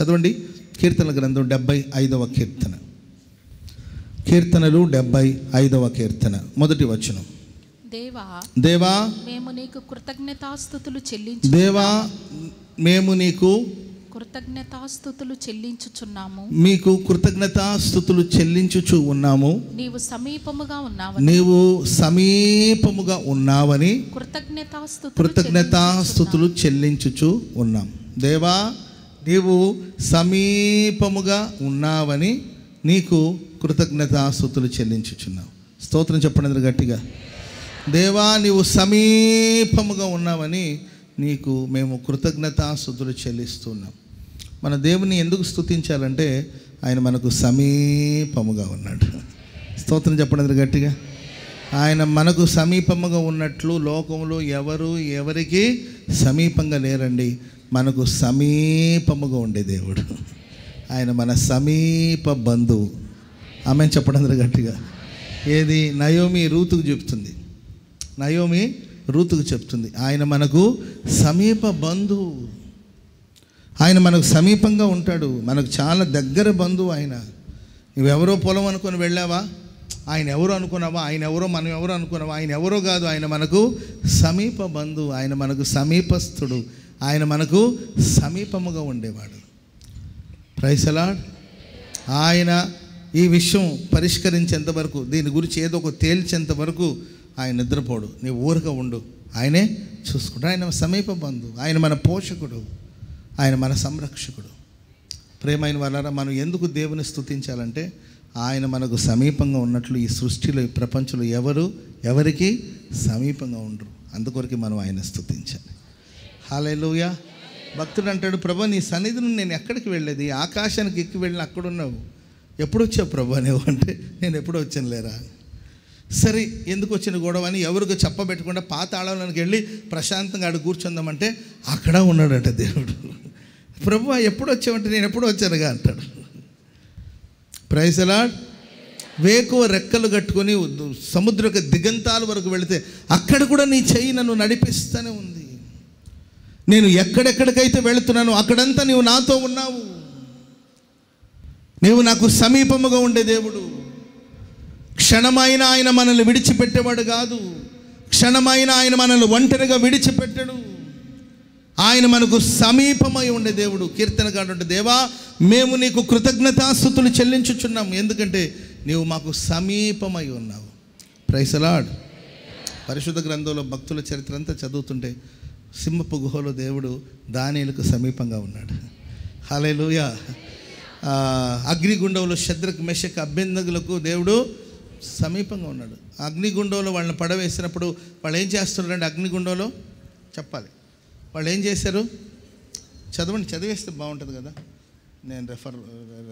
చదవండి. కీర్తనల గ్రంథం 75వ కీర్తన. కీర్తనలు 75వ కీర్తన మొదటి వచనం. దేవా మేము నీకు కృతజ్ఞతాస్తుతులు చెల్లించు. దేవా మేము నీకు కృతజ్ఞతాస్తుతులు చెల్లించుచున్నాము. మీకు కృతజ్ఞతాస్తుతులు చెల్లించుచు ఉన్నాము. నీవు సమీపముగా ఉన్నావని కృతజ్ఞతాస్తుతులు చెల్లించుచు ఉన్నాం. దేవా నీవు సమీపముగా ఉన్నావని నీకు కృతజ్ఞతాస్తుతులు చెల్లించుచున్నావు. స్తోత్రం చెప్పండి గట్టిగా. దేవా నీవు సమీపముగా ఉన్నావని నీకు మేము కృతజ్ఞతాస్తుతులు చెల్లిస్తున్నాం. మన దేవుని ఎందుకు స్తుతించాలంటే ఆయన మనకు సమీపముగా ఉన్నాడు. స్తోత్రం చెప్పండి గట్టిగా. ఆయన మనకు సమీపముగా ఉన్నట్లు లోకంలో ఎవరికి సమీపంగా లేరండి. మనకు సమీపముగా ఉండే దేవుడు ఆయన, మన సమీప బంధువు. ఆమె చెప్పడం గట్టిగా. ఏది నయోమి రూతుకు చెప్తుంది, నయోమి రూతుకు చెప్తుంది, ఆయన మనకు సమీప బంధువు. ఆయన మనకు సమీపంగా ఉంటాడు, మనకు చాలా దగ్గర బంధువు ఆయన. నువ్వెవరో పొలం అనుకొని వెళ్ళావా, ఆయన ఎవరో అనుకున్నావా, ఆయన ఎవరో మనం ఎవరో అనుకున్నావా, ఆయన ఎవరో కాదు, ఆయన మనకు సమీప బంధువు, ఆయన మనకు సమీపస్థుడు, ఆయన మనకు సమీపముగా ఉండేవాడు. Praise the Lord. ఆయన ఈ విషయం పరిష్కరించేంత వరకు, దీని గురించి ఏదో ఒక తేల్చేంత వరకు ఆయన నిద్రపోడు. నీ ఊరుగా ఉండు, ఆయనే చూసుకుంటాడు. ఆయన సమీప బంధువు, ఆయన మన పోషకుడు, ఆయన మన సంరక్షకుడు. ప్రేమైన వాళ్ళారా, మనం ఎందుకు దేవుని స్తుతించాలంటే ఆయన మనకు సమీపంగా ఉన్నట్లు ఈ సృష్టిలో, ఈ ప్రపంచంలో ఎవరికి సమీపంగా ఉండరు. అందుకొరకు మనం ఆయన స్తుతించాలి. హల్లెలూయా. భక్తుడు అంటాడు, ప్రభు నీ సన్నిధి నుండి నేను ఎక్కడికి వెళ్ళేది, ఆకాశానికి ఎక్కి వెళ్ళిన అక్కడున్నావు, ఎప్పుడు వచ్చావు ప్రభు నువ్వు అంటే, నేను ఎప్పుడు వచ్చాను లేరా. సరే ఎందుకు వచ్చిన గొడవ అని ఎవరికి చెప్పబెట్టకుండా పాతాళంలోకి వెళ్ళి ప్రశాంతంగా ఆడు కూర్చుందామంటే అక్కడ ఉన్నాడట దేవుడు. ప్రభు ఎప్పుడు వచ్చావంటే నేను ఎప్పుడు వచ్చానుగా అంటాడు. Praise the Lord. వేకువ రెక్కలు కట్టుకొని సముద్రక దిగంతాల వరకు వెళితే అక్కడ కూడా నీ చెయ్యి నన్ను నడిపిస్తూనే ఉంది. నేను ఎక్కడెక్కడికైతే వెళుతున్నానో అక్కడంతా నీవు నాతో ఉన్నావు. నీవు నాకు సమీపముగా ఉండే దేవుడు. క్షణమైన ఆయన మనల్ని విడిచిపెట్టేవాడు కాదు. క్షణమైన ఆయన మనల్ని ఒంటరిగా విడిచిపెట్టడు. ఆయన మనకు సమీపమై ఉండే దేవుడు. కీర్తనకారుడు అంటే, దేవా మేము నీకు కృతజ్ఞతాస్తుతులు చెల్లించుచున్నాము, ఎందుకంటే నీవు మాకు సమీపమై ఉన్నావు. Praise the Lord. పరిశుద్ధ గ్రంథంలో భక్తుల చరిత్ర అంతా చదువుతుంటే సింహపు గుహలో దేవుడు దానియేలుకు సమీపంగా ఉన్నాడు. హల్లెలూయా. అగ్నిగుండంలో షద్రక్ మెషక్ అబేద్నెగోలకు దేవుడు సమీపంగా ఉన్నాడు. అగ్నిగుండంలో వాళ్ళని పడవేసినప్పుడు వాళ్ళు ఏం చేస్తున్నారంటే, అగ్నిగుండంలో చెప్పాలి, వాళ్ళు ఏం చేశారు, చదవండి, చదివేస్తే బాగుంటుంది కదా, నేను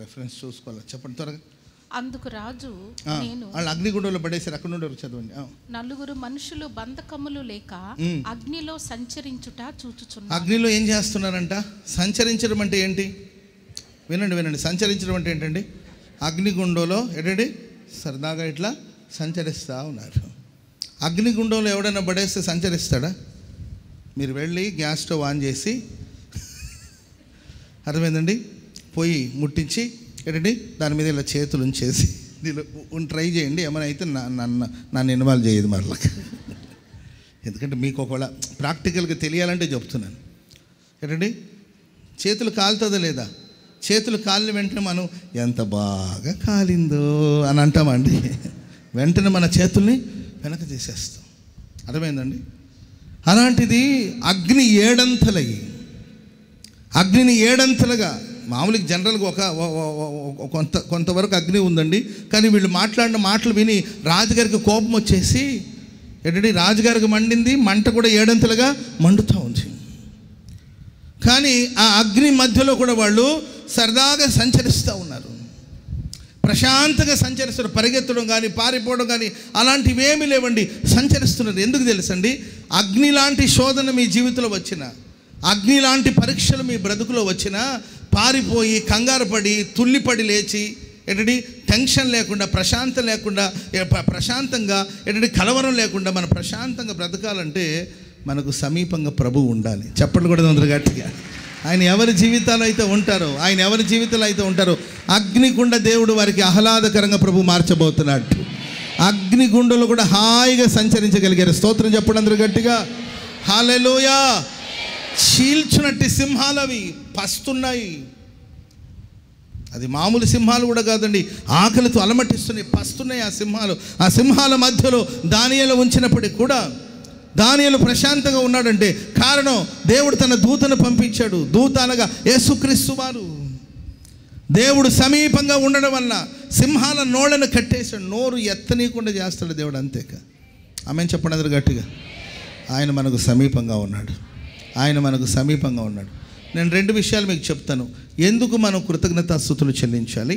రెఫరెన్స్ చూసుకోవాలి. చెప్పండి త్వరగా. అందుకు రాజు, నేను వాళ్ళు అగ్నిగుండంలో పడేశారు, అక్కడ నుండి చదవండి. నలుగురు మనుషులు బంధకములు లేక అగ్నిలో సంచరించుట చూచుచున్నారు. అగ్నిలో ఏం చేస్తున్నారంట, సంచరించడం అంటే ఏంటి, వినండి. సంచరించడం అంటే ఏంటండి, అగ్నిగుండంలో ఏంటండి సరదాగా ఇట్లా సంచరిస్తూ ఉన్నారు. అగ్నిగుండంలో ఎవడైనా పడేస్తే సంచరిస్తాడా? మీరు వెళ్ళి గ్యాస్ స్టవ్ ఆన్ చేసి, అర్థమైందండి, పొయ్యి ముట్టించి ఏంటండి దాని మీద ఇలా చేతులు ఉంచేసి ట్రై చేయండి, ఏమైనా అయితే నన్ను ఇన్వాల్వ్ చేయదు మరలా. ఎందుకంటే మీకు ఒకవేళ ప్రాక్టికల్గా తెలియాలంటే చెప్తున్నాను. ఏంటండి చేతులు కాలుతుందా లేదా, చేతులు కాలిన వెంటనే మనం ఎంత బాగా కాలిందో అని అంటామండి. వెంటనే మన చేతుల్ని వెనక తీసేస్తాం. అర్థమైందండి. అలాంటిది అగ్ని అగ్నిని ఏడంతలుగా, మామూలుగా జనరల్గా కొంతవరకు అగ్ని ఉందండి, కానీ వీళ్ళు మాట్లాడిన మాటలు విని రాజుగారికి కోపం వచ్చేసి ఏంటంటే రాజుగారికి మండింది, మంట కూడా ఏడంతలుగా మండుతూ ఉంది. కానీ ఆ అగ్ని మధ్యలో కూడా వాళ్ళు సరదాగా సంచరిస్తూ ఉన్నారు, ప్రశాంతంగా సంచరిస్తారు. పరిగెత్తడం కానీ పారిపోవడం కానీ అలాంటివి ఏమీ లేవండి, సంచరిస్తున్నారు. ఎందుకు తెలుసండి, అగ్ని లాంటి శోధన మీ జీవితంలో వచ్చిన, అగ్ని లాంటి పరీక్షలు మీ బ్రతుకులో వచ్చినా పారిపోయి కంగారు పడి తుల్లిపడి లేచి ఏంటంటే టెన్షన్ లేకుండా ప్రశాంతంగా ఏంటంటే కలవరం లేకుండా మన ప్రశాంతంగా బ్రతకాలంటే మనకు సమీపంగా ప్రభువు ఉండాలి. చెప్పట్లు కూడా అందరూ గట్టిగా ఆయన ఎవరి జీవితాలు అయితే ఉంటారో, ఆయన ఎవరి జీవితాలు అయితే ఉంటారో అగ్నిగుండ దేవుడు వారికి ఆహ్లాదకరంగా ప్రభు మార్చబోతున్నాడు. అగ్నిగుండలు కూడా హాయిగా సంచరించగలిగారు. స్తోత్రం చెప్పండి అందరూ గట్టిగా. హల్లెలూయా. చీల్చునట్టి సింహాలు అవి పస్తున్నాయి. అది మామూలు సింహాలు కూడా కాదండి, ఆకలితో అలమటిస్తున్నాయి, పస్తున్నాయి ఆ సింహాలు. ఆ సింహాల మధ్యలో దానియేలు ఉంచినప్పటికి కూడా దానియేలు ప్రశాంతంగా ఉన్నాడంటే కారణం దేవుడు తన దూతను పంపించాడు. దూత అనగా యేసుక్రీస్తు వారు. దేవుడు సమీపంగా ఉండడం వల్ల సింహాల నోళ్ళను కట్టేశాడు. నోరు ఎత్తనీయకుండా చేస్తాడు దేవుడు, అంతేక. ఆమెను చెప్పండి అందరూ గట్టిగా. ఆయన మనకు సమీపంగా ఉన్నాడు. ఆయన మనకు సమీపంగా ఉన్నాడు. నేను 2 విషయాలు మీకు చెప్తాను. ఎందుకు మనం కృతజ్ఞతాస్తుతులు చెల్లించాలి,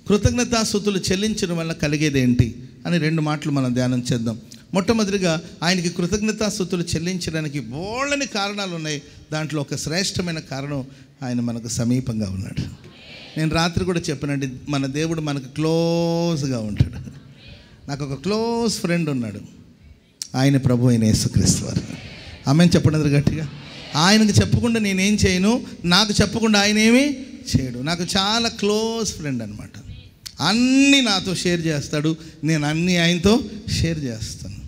కృతజ్ఞతాస్తుతులు చెల్లించడం వల్ల కలిగేది ఏంటి అని 2 మాటలు మనం ధ్యానం చేద్దాం. మొట్టమొదటిగా ఆయనకి కృతజ్ఞతాస్తుతులు చెల్లించడానికి బోళ్ళని కారణాలు ఉన్నాయి. దాంట్లో ఒక శ్రేష్టమైన కారణం ఆయన మనకు సమీపంగా ఉన్నాడు. నేను రాత్రి కూడా చెప్పానండి, మన దేవుడు మనకు క్లోజ్గా ఉంటాడు. నాకు ఒక క్లోజ్ ఫ్రెండ్ ఉన్నాడు, ఆయన ప్రభు అయిన యేసుక్రీస్తు వారు. ఆమెను చెప్పండి అందరూ గట్టిగా. ఆయనకు చెప్పకుండా నేనేం చేయను, నాకు చెప్పకుండా ఆయన ఏమీ చేయడు. నాకు చాలా క్లోజ్ ఫ్రెండ్ అనమాట. అన్నీ నాతో షేర్ చేస్తాడు, నేను అన్నీ ఆయనతో షేర్ చేస్తాను.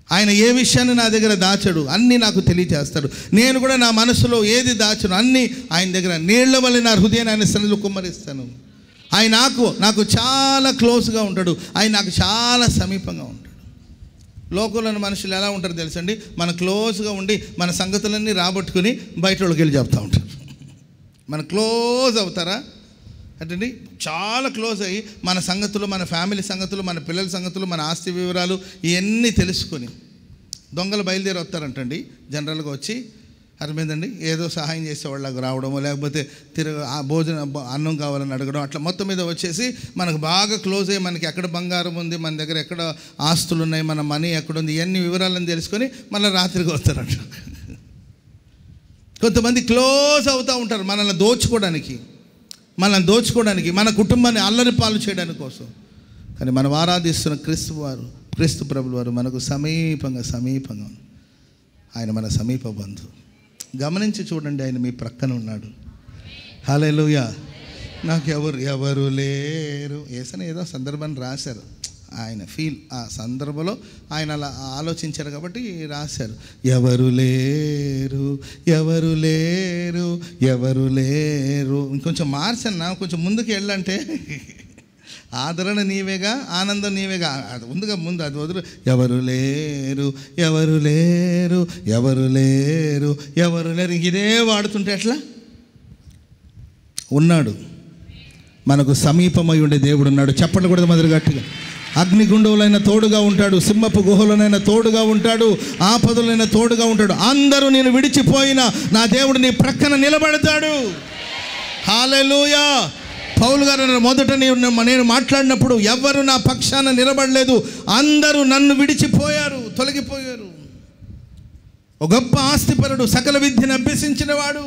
ఆయన ఏ విషయాన్ని నా దగ్గర దాచడు, అన్నీ నాకు తెలియచేస్తాడు. నేను కూడా నా మనసులో ఏది దాచను అన్నీ ఆయన దగ్గర నీళ్ల వల్ల నా హృదయాన్ని ఆయన సన్నిధిలో కుమ్మరిస్తాను. ఆయన నాకు చాలా క్లోజ్గా ఉంటాడు. ఆయన నాకు చాలా సమీపంగా ఉంటాడు. లోకంలోని మనుషులు ఎలా ఉంటారు తెలుసండి, మన క్లోజ్గా ఉండి మన సంగతులన్నీ రాబట్టుకుని బయట వాళ్ళకి వెళ్ళి చెప్తూ ఉంటారు. మన క్లోజ్ అవుతారా అంటే చాలా క్లోజ్ అయ్యి మన సంగతులు, మన ఫ్యామిలీ సంగతులు, మన పిల్లల సంగతులు, మన ఆస్తి వివరాలు ఇవన్నీ తెలుసుకొని దొంగలు బయలుదేరి వస్తారంటండి. జనరల్గా వచ్చి అర్థమైందండి, ఏదో సహాయం చేసేవాళ్ళకి రావడమో, లేకపోతే ఆ అన్నం కావాలని అడగడం, అట్లా మొత్తం మీద వచ్చేసి మనకు బాగా క్లోజ్ అయ్యి మనకి ఎక్కడ బంగారం ఉంది, మన దగ్గర ఎక్కడ ఆస్తులు ఉన్నాయి, మన మనీ ఎక్కడుంది, ఇవన్నీ వివరాలను తెలుసుకొని మళ్ళీ రాత్రికి వస్తారంట. కొంతమంది క్లోజ్ అవుతూ ఉంటారు మనల్ని దోచుకోవడానికి, మన కుటుంబాన్ని అల్లరి పాలు చేయడానికి కోసం. కానీ మనం ఆరాధిస్తున్న క్రీస్తు ప్రభులు వారు మనకు సమీపంగా ఆయన మన సమీప బంధువు. గమనించి చూడండి, ఆయన మీ ప్రక్కన ఉన్నాడు. హల్లెలూయా. నాకు ఎవరు లేరు యేసని ఏదో సందర్భాన్ని రాశారు. ఆయన ఆ సందర్భంలో ఆయన అలా ఆలోచించారు కాబట్టి రాశారు. ఎవరు లేరు. ఇంకొంచెం మార్చన్నా, కొంచెం ముందుకు వెళ్ళంటే ఆదరణ నీవేగా, ఆనందం నీవేగా. అది ముందు అది వదులు. ఎవరు లేరు. ఇదే వాడుతుంటే ఎట్లా? ఉన్నాడు, మనకు సమీపమై ఉండే దేవుడు ఉన్నాడు. చెప్పండి కూడా మొదలు గట్టిగా. అగ్నిగుండంలోనైనా తోడుగా ఉంటాడు, సింహపు గుహలోనైనా తోడుగా ఉంటాడు, ఆపదలైనా తోడుగా ఉంటాడు. అందరూ నేను విడిచిపోయినా నా దేవుడు నీ ప్రక్కన నిలబడతాడు. హల్లెలూయా. పౌలు గారు మొదట నేను మాట్లాడినప్పుడు ఎవరు నా పక్షాన నిలబడలేదు, అందరూ నన్ను విడిచిపోయారు, తొలగిపోయారు. ఒక గొప్ప ఆస్తిపరుడు, సకల విద్యను అభ్యసించిన వాడు,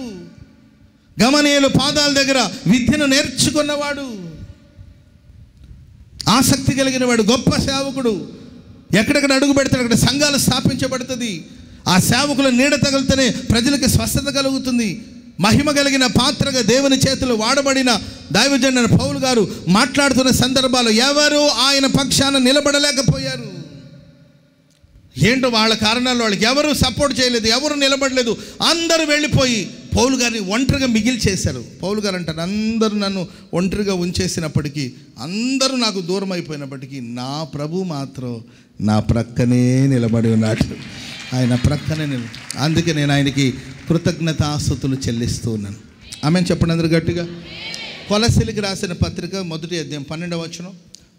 గమనీయులు పాదాల దగ్గర విద్యను నేర్చుకున్నవాడు, ఆసక్తి కలిగిన వాడు, గొప్ప సేవకుడు. ఎక్కడెక్కడ అడుగు పెడతాడు అక్కడ సంఘాలు స్థాపించబడుతుంది. ఆ సేవకుల నీడ తగిలితేనే ప్రజలకు స్వస్థత కలుగుతుంది. మహిమ కలిగిన పాత్రగా దేవుని చేతులు వాడబడిన దైవజనుడైన పౌలు గారు మాట్లాడుతున్న సందర్భాలు ఎవరు ఆయన పక్షాన నిలబడలేకపోయారు. ఏంటో వాళ్ళ కారణాలు, వాళ్ళకి ఎవరు సపోర్ట్ చేయలేదు, ఎవరు నిలబడలేదు. అందరూ వెళ్ళిపోయి పౌలు గారిని ఒంటరిగా మిగిల్చేశారు. పౌలు గారు అంటారు, అందరూ నన్ను ఒంటరిగా ఉంచేసినప్పటికీ, అందరూ నాకు దూరం అయిపోయినప్పటికీ నా ప్రభు మాత్రం నా ప్రక్కనే నిలబడి ఉన్నాడు. ఆయన ప్రక్కనే అందుకే నేను ఆయనకి కృతజ్ఞతాస్తుతులు చెల్లిస్తూ ఉన్నాను. ఆమెను చెప్పండి అందరూ గట్టిగా. కొలసీలకు రాసిన పత్రిక 1వ అధ్యాయం 12వ వచనం.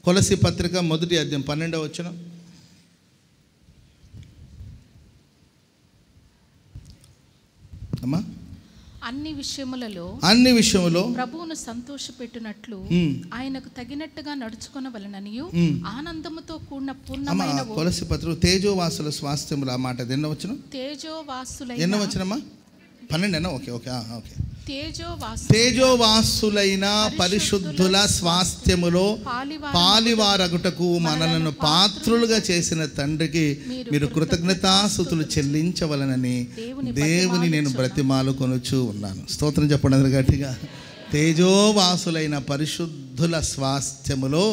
కొలసీ పత్రిక 1వ అధ్యాయం 12వ వచనం. అమ్మా. అన్ని విషయములలో ప్రభువును సంతోషపెట్టునట్లు ఆయనకు తగినట్టుగా నడుచుకొనవలెననియు ఆనందముతో కూడిన పూర్ణమైన కొలసీ పత్రిక తేజోవాసుల స్వాస్థ్యములు. ఆ మాట ఎన్నవచనం? తేజోవాసుల ఎన్నవచనమ్మా? 12. ఓకే. తేజోవాసులైన పరిశుద్ధుల స్వాస్థ్యములో పాలివారగుటకు మనలను పాత్రులుగా చేసిన తండ్రికి మీరు కృతజ్ఞతాస్తుతులు చెల్లించవలనని దేవుని నేను బ్రతిమాలుకొనుచు ఉన్నాను. స్తోత్రం చెప్పండి అందరూ గట్టిగా. తేజోవాసులైన పరిశుద్ధుల స్వాస్థ్యములో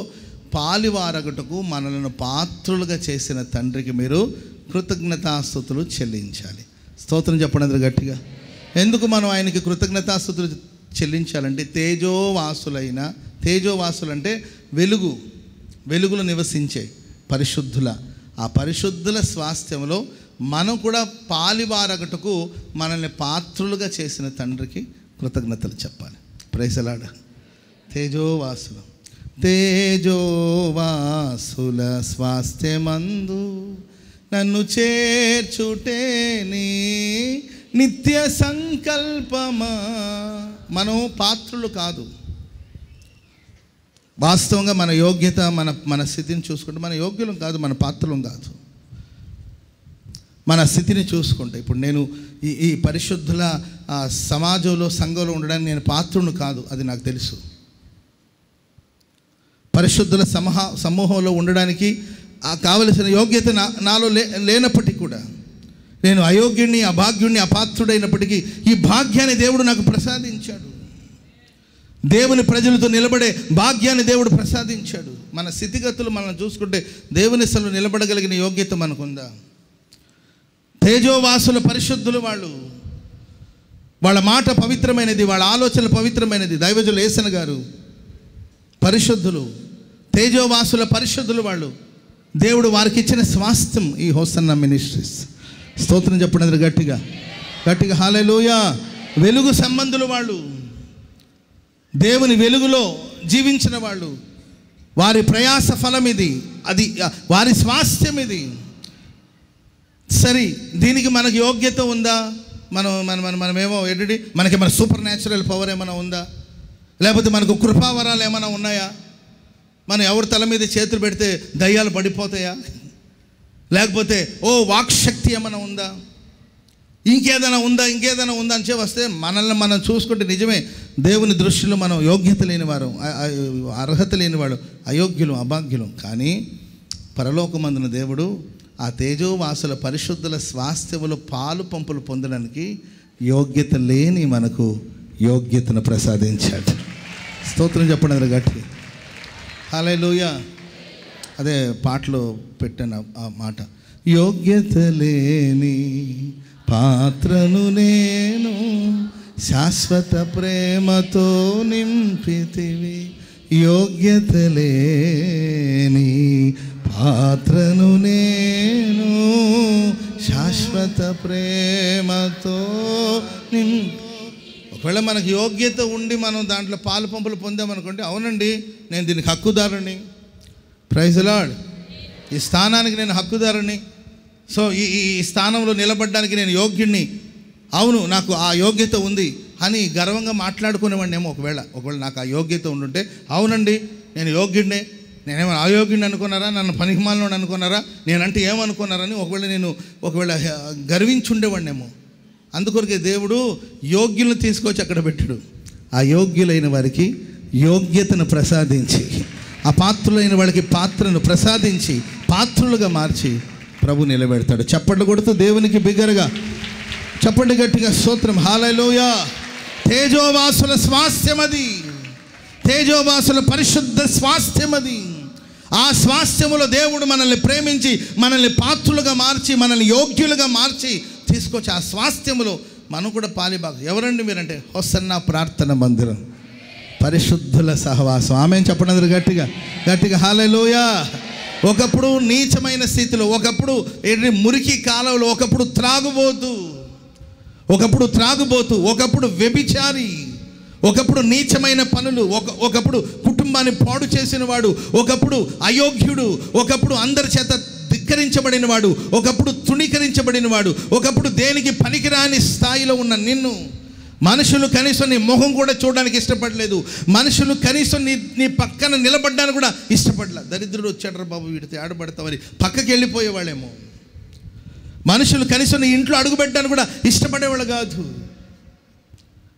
పాలివారగుటకు మనలను పాత్రులుగా చేసిన తండ్రికి మీరు కృతజ్ఞతాస్తుతులు చెల్లించాలి. స్తోత్రం చెప్పండి అందరూ గట్టిగా. ఎందుకు మనం ఆయనకి కృతజ్ఞతాస్తుతులు చెల్లించాలంటే తేజోవాసులు అంటే వెలుగులో నివసించే పరిశుద్ధుల, ఆ పరిశుద్ధుల స్వాస్థ్యంలో మనం కూడా పాలివారగటకు మనల్ని పాత్రులుగా చేసిన తండ్రికి కృతజ్ఞతలు చెప్పాలి. Praise the Lord. తేజోవాసుల స్వాస్థ్యమందు నన్ను చేర్చుటే నీ నిత్య సంకల్పమా. మనం పాత్రులు కాదు. వాస్తవంగా మన యోగ్యత, మన స్థితిని చూసుకుంటే మన యోగ్యులం కాదు, మన పాత్రులం కాదు. మన స్థితిని చూసుకుంటే ఇప్పుడు నేను ఈ పరిశుద్ధుల సమాజంలో, సంఘంలో ఉండడానికి నేను పాత్రును కాదు, అది నాకు తెలుసు. పరిశుద్ధుల సమూహంలో ఉండడానికి కావలసిన యోగ్యత నాలో లేనప్పటికీ కూడా, నేను అయోగ్యుణ్ణి, అభాగ్యుణ్ణి, అపాత్రుడైనప్పటికీ ఈ భాగ్యాన్ని దేవుడు నాకు ప్రసాదించాడు. దేవుని ప్రజలతో నిలబడే భాగ్యాన్ని దేవుడు ప్రసాదించాడు. మన స్థితిగతులు మనం చూసుకుంటే దేవుని సన్నిధిలో నిలబడగలిగిన యోగ్యత మనకుందా? తేజోవాసుల పరిశుద్ధులు వాళ్ళ మాట పవిత్రమైనది, వాళ్ళ ఆలోచన పవిత్రమైనది. దైవజనులు యేసన్న గారు పరిశుద్ధులు, తేజోవాసుల పరిశుద్ధులు వాళ్ళు. దేవుడు వారికి ఇచ్చిన స్వాస్థ్యం ఈ హోసన్న మినిస్ట్రీస్. స్తోత్రం చెప్పండి గట్టిగా హల్లెలూయా. వెలుగు సంబంధులు వాళ్ళు, దేవుని వెలుగులో జీవించిన వాళ్ళు. వారి ప్రయాస ఫలం ఇది, అది వారి స్వాస్థ్యం ఇది. సరే, దీనికి మనకు యోగ్యత ఉందా? మనమేమో ఏంటి, మనకి మన సూపర్ న్యాచురల్ పవర్ ఏమైనా ఉందా? లేకపోతే మనకు కృపావరాలు ఏమైనా ఉన్నాయా? మనం ఎవరి తల మీద చేతులు పెడితే దయ్యాలు పడిపోతాయా? లేకపోతే వాక్శక్తి ఏమైనా ఉందా? ఇంకేదైనా ఉందా అని చెప్పి వస్తే మనల్ని మనం చూసుకుంటే నిజమే, దేవుని దృష్టిలో మనం యోగ్యత లేనివారు, అర్హత లేనివాడు, అయోగ్యులు, అభాగ్యులు. కానీ పరలోకమందున దేవుడు ఆ తేజోవాసుల పరిశుద్ధుల స్వాస్థ్యములు పాలు పంపులు పొందడానికి యోగ్యత లేని మనకు యోగ్యతను ప్రసాదించాడు. స్తోత్రం చెప్పండి అందరూ గట్టి హల్లెలూయా. అదే పాటలో పెట్టాను ఆ మాట. యోగ్యత లేని పాత్రను నేను శాశ్వత ప్రేమతో నింపితివి. యోగ్యత లేని పాత్రను నేను శాశ్వత ప్రేమతో ఒకవేళ మనకు యోగ్యత ఉండి మనం దాంట్లో పాలు పంపులు పొందామనుకోండి, అవునండి నేను దీనికి హక్కుదారుని, ప్రైజ్ ది లార్డ్, ఈ స్థానానికి నేను హక్కుదారుని, సో ఈ స్థానంలో నిలబడడానికి నేను యోగ్యుణ్ణి, అవును నాకు ఆ యోగ్యత ఉంది అని గర్వంగా మాట్లాడుకునేవాడిని ఏమో. ఒకవేళ నాకు ఆ యోగ్యత ఉండుంటే, అవునండి నేను యోగ్యుడినే, నేనేమైనా అయోగ్యుడిని అనుకున్నారా, నన్ను పనికిమాలినోడు అనుకున్నారా, నేనంటే ఏమనుకున్నారని ఒకవేళ గర్వించుండేవాడినేమో. అందుకొరకే దేవుడు యోగ్యులను తీసుకొచ్చి అక్కడ పెట్టాడు. ఆ యోగ్యులైన వారికి యోగ్యతను ప్రసాదించి, అపాత్రులైన వాళ్ళకి పాత్రను ప్రసాదించి పాత్రులుగా మార్చి ప్రభు నిలబెడతాడు. చప్పట్లు కొడుతూ దేవునికి బిగ్గరగా చప్పట్లు గట్టిగా స్తోత్రం హల్లెలూయా. తేజోవాసుల స్వాస్థ్యం అది, తేజోవాసుల పరిశుద్ధ స్వాస్థ్యం అది. ఆ స్వాస్థ్యములో దేవుడు మనల్ని ప్రేమించి, మనల్ని పాత్రులుగా మార్చి, మనల్ని యోగ్యులుగా మార్చి తీసుకొచ్చి ఆ స్వాస్థ్యములో మనం కూడా పాలిభాగం. ఎవరండి మీరంటే హోసన్న ప్రార్థన మందిరం, పరిశుద్ధుల సహవాసం. ఆమేన్ చెప్పండి గట్టిగా హల్లెలూయా. ఒకప్పుడు నీచమైన స్థితిలో, ఒకప్పుడు మురికి కాలంలో, ఒకప్పుడు త్రాగుబోతు, ఒకప్పుడు వ్యభిచారి, ఒకప్పుడు నీచమైన పనులు, ఒకప్పుడు కుటుంబాన్ని పాడు చేసిన వాడు, ఒకప్పుడు అయోగ్యుడు, ఒకప్పుడు అందరి చేత ధిక్కరించబడిన వాడు, ఒకప్పుడు తృణీకరించబడిన వాడు, ఒకప్పుడు దేనికి పనికిరాని స్థాయిలో ఉన్న నిన్ను మనుషులు కనీసం నీ మొహం కూడా చూడడానికి ఇష్టపడలేదు. మనుషులు కనీసం నీ పక్కన నిలబడ్డానికి కూడా ఇష్టపడలేదు. దరిద్రుడు వచ్చాడరా బాబు వీడితే ఆడబడతామని పక్కకి వెళ్ళిపోయేవాళ్ళేమో. మనుషులు కనీసం నీ ఇంట్లో అడుగుపెట్టడానికి కూడా ఇష్టపడేవాళ్ళు కాదు.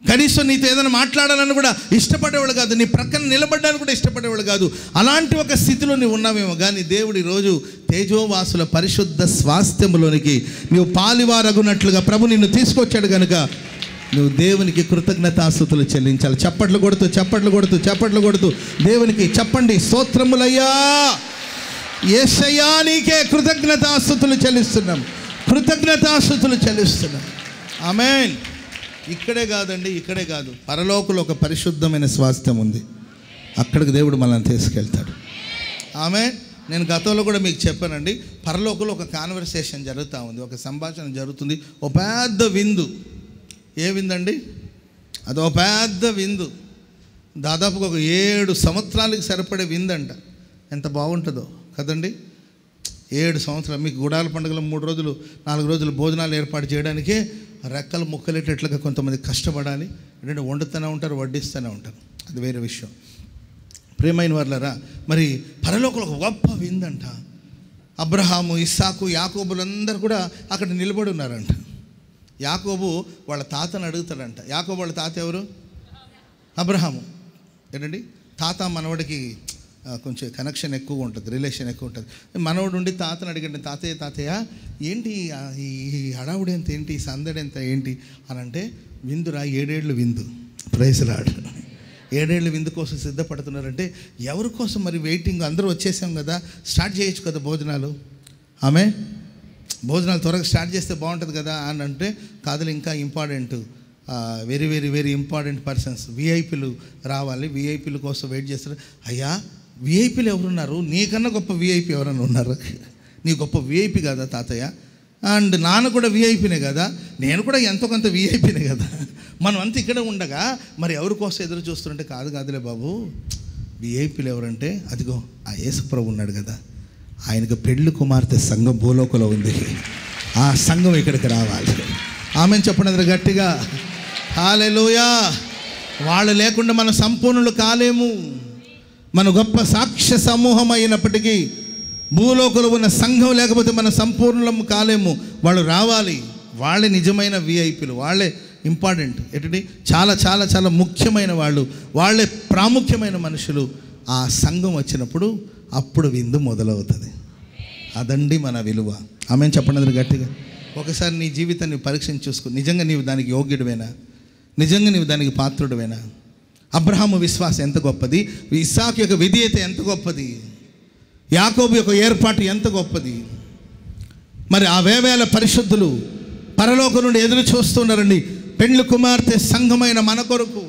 కనీసం నీతో ఏదైనా మాట్లాడాలని కూడా ఇష్టపడేవాళ్ళు కాదు, నీ ప్రక్కన నిలబడ్డానికి కూడా ఇష్టపడేవాళ్ళు కాదు. అలాంటి ఒక స్థితిలో నీవు ఉన్నావేమో. కానీ దేవుడు ఈరోజు తేజోవాసుల పరిశుద్ధ స్వాస్థ్యములోనికి నీవు పాలివారగునట్లుగా ప్రభు నిన్ను తీసుకొచ్చాడు కనుక నువ్వు దేవునికి కృతజ్ఞతాస్తుతులు చెల్లించాలి. చప్పట్లు కొడుతూ దేవునికి చెప్పండి, స్తోత్రములయ్యా యేసయ్యా, నీకే కృతజ్ఞతాస్తుతులు చెల్లిస్తున్నాం. ఆమేన్. ఇక్కడే కాదు, పరలోకంలో ఒక పరిశుద్ధమైన స్వాస్థ్యం ఉంది. అక్కడికి దేవుడు మనల్ని తీసుకెళ్తాడు. ఆమేన్. నేను గతంలో కూడా మీకు చెప్పానండి, పరలోకంలో ఒక కాన్వర్సేషన్ జరుగుతూ ఉంది, ఒక సంభాషణ జరుగుతుంది. ఒక పెద్ద విందు. ఏ విందండి? అదో పెద్ద విందు, దాదాపుగా ఒక 7 సంవత్సరాలకు సరిపడే విందంట. ఎంత బాగుంటుందో కదండి. 7 సంవత్సరాలు. మీకు గుడాల పండుగలో 3 రోజులు 4 రోజులు భోజనాలు ఏర్పాటు చేయడానికే రెక్కలు ముక్కలేటట్లుగా కొంతమంది కష్టపడాలి. ఎందుకంటే వండుతూనే ఉంటారు, వడ్డిస్తూనే ఉంటారు, అది వేరే విషయం. ప్రియమైన వారులారా, మరి పరలోకంలో ఒక గొప్ప విందంట. అబ్రహాము, ఇస్సాకు, యాకోబులందరూ కూడా అక్కడ నిలబడి ఉన్నారంట. యాకోబు వాళ్ళ తాతను అడుగుతాడంట. యాకోబు వాళ్ళ తాత ఎవరు? అబ్రహాము. ఏంటండి, తాత మనవడికి కొంచెం కనెక్షన్ ఎక్కువగా ఉంటుంది, రిలేషన్ ఎక్కువ ఉంటుంది. మనవడు ఉండి తాతను అడిగండి, తాతయ్య ఏంటి ఈ హడావుడి ఎంత, ఏంటి ఈ సందడి ఎంత, ఏంటి అని అంటే, విందురా 7 ఏళ్ళు విందు. Praise lord. 7 ఏళ్ళు విందు కోసం సిద్ధపడుతున్నారంటే ఎవరి కోసం మరి వెయిటింగ్? అందరూ వచ్చేసాం కదా, స్టార్ట్ చేయొచ్చు కదా భోజనాలు. భోజనాలు త్వరగా స్టార్ట్ చేస్తే బాగుంటుంది కదా అని అంటే, కాదులు ఇంకా important, very very very important persons, విఐపీలు రావాలి, విఐపీల కోసం వెయిట్ చేస్తారు. అయ్యా, విఐపీలు ఎవరున్నారు? నీకన్నా గొప్ప విఐపీ ఎవరన్నా ఉన్నారు? నీ గొప్ప విఐపీ కదా తాతయ్య. అండ్ నాన్న కూడా విఐపీనే కదా, నేను కూడా ఎంతో కొంత విఐపీనే కదా. మనం అంతా ఇక్కడ ఉండగా మరి ఎవరి కోసం ఎదురు చూస్తుంటే, కాదులే బాబు, విఐపీలు ఎవరంటే అదిగో ఆ యేసుప్రభు ఉన్నాడు కదా, ఆయనకు పెళ్లి కుమార్తె సంఘం భూలోకంలో ఉంది, ఆ సంఘం ఇక్కడికి రావాలి. ఆమెను చెప్పండి గట్టిగా, హల్లెలూయా. వాళ్ళు లేకుండా మనం సంపూర్ణులు కాలేము. మన గొప్ప సాక్ష్య సమూహం అయినప్పటికీ భూలోకంలో ఉన్న సంఘం లేకపోతే మన సంపూర్ణం కాలేము. వాళ్ళు రావాలి, వాళ్ళే నిజమైన విఐపీలు, వాళ్ళే ఇంపార్టెంట్. ఏంటంటే చాలా చాలా చాలా ముఖ్యమైన వాళ్ళు, వాళ్ళే ప్రాముఖ్యమైన మనుషులు. ఆ సంఘం వచ్చినప్పుడు అప్పుడు విందు మొదలవుతుంది. అదండి మన విలువ. ఆమెను చెప్పండి గట్టిగా. ఒకసారి నీ జీవితాన్ని పరీక్షించి చూసుకో. నిజంగా నీవు దానికి యోగ్యుడివేనా? నిజంగా నీవు దానికి పాత్రుడివేనా? అబ్రహాము విశ్వాసం ఎంత గొప్పది, ఇస్సాకు యొక్క విధేయత ఎంత గొప్పది, యాకోబు యొక్క ఏర్పాటు ఎంత గొప్పది. మరి ఆ వేవేల పరిశుద్ధులు పరలోకం నుండి ఎదురు చూస్తున్నారండి, పెండ్లి కుమార్తె సంఘమైన మన కొరకు.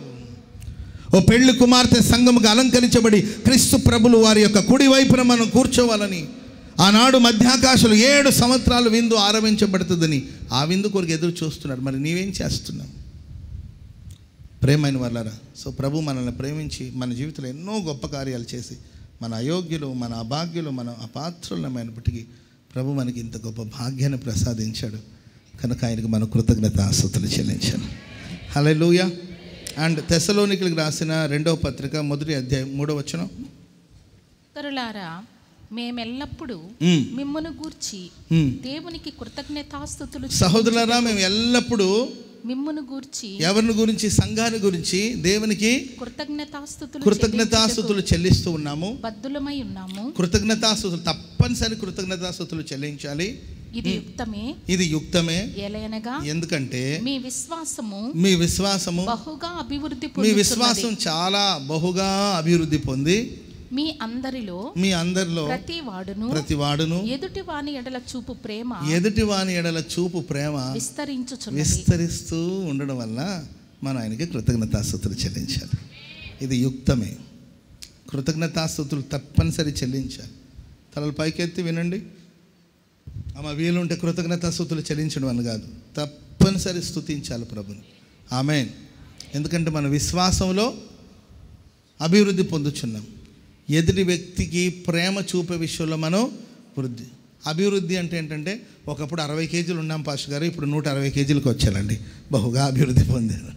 ఓ పెళ్లి కుమార్తె సంఘముగా అలంకరించబడి క్రీస్తు ప్రభులు వారి యొక్క కుడి వైపున మనం కూర్చోవాలని ఆనాడు మధ్యాకాశంలో 7 సంవత్సరాలు విందు ఆరంభించబడుతుందని ఆ విందు కొరకు ఎదురు చూస్తున్నారు. మరి నీవేం చేస్తున్నావు? ప్రేమైన వాళ్ళారా, సో ప్రభు మనల్ని ప్రేమించి మన జీవితంలో ఎన్నో గొప్ప కార్యాలు చేసి మన అయోగ్యులు, మన అభాగ్యులు, మన అపాత్రులమైనప్పటికీ ప్రభు మనకి ఇంత గొప్ప భాగ్యాన్ని ప్రసాదించాడు కనుక ఆయనకు మన కృతజ్ఞతాస్తుతులు చెల్లించాలి. హల్లెలూయా. అండ్ తెస్సలోనికలకు రాసిన 2వ పత్రిక 1వ అధ్యాయం 3వ వచనం. తరులారా, మేమెల్లప్పుడు మిమ్మును గూర్చి దేవునికి కృతజ్ఞతాస్తుతులు. సహోదరులారా, మేము ఎల్లప్పుడూ మిమ్మును గూర్చి, ఎవరిని గురించి? సంఘాన్ని గురించి దేవునికి కృతజ్ఞతాస్తుతులు చెల్లిస్తూ ఉన్నాము, బద్ధులమై ఉన్నాము. కృతజ్ఞతాస్తుతులు తప్పనిసరి కృతజ్ఞతాస్తుతులు చెల్లించాలి. ఇది యుక్తమే. ఎందుకంటే మీ విశ్వాసము బహుగా అభివృద్ధి, మీ విశ్వాసం చాలా బహుగా అభివృద్ధి పొంది మీ అందరిలో ప్రతివాడును ఎదుటివాని ఎడల చూపు ప్రేమ విస్తరిస్తూ ఉండడం వల్ల మనం ఆయనకి కృతజ్ఞతాస్తుతులు చెల్లించాలి. ఇది యుక్తమే. కృతజ్ఞతాస్తుతులు తప్పనిసరి చెల్లించాలి. తలలు పైకెత్తి వినండి. అమ్మ, వీలుంటే కృతజ్ఞతాస్తుతులు చెల్లించడం అని కాదు, తప్పనిసరి స్తుతించాలి ప్రభుని. ఆమేన్. ఎందుకంటే మన విశ్వాసంలో అభివృద్ధి పొందుచున్నాం. ఎదుటి వ్యక్తికి ప్రేమ చూపే విషయంలో మనం అభివృద్ధి అంటే ఏంటంటే, ఒకప్పుడు 60 కేజీలు ఉన్నాం పాస్టర్ గారు, ఇప్పుడు 160 కేజీలకు వచ్చానండి, బహుగా అభివృద్ధి పొందారు.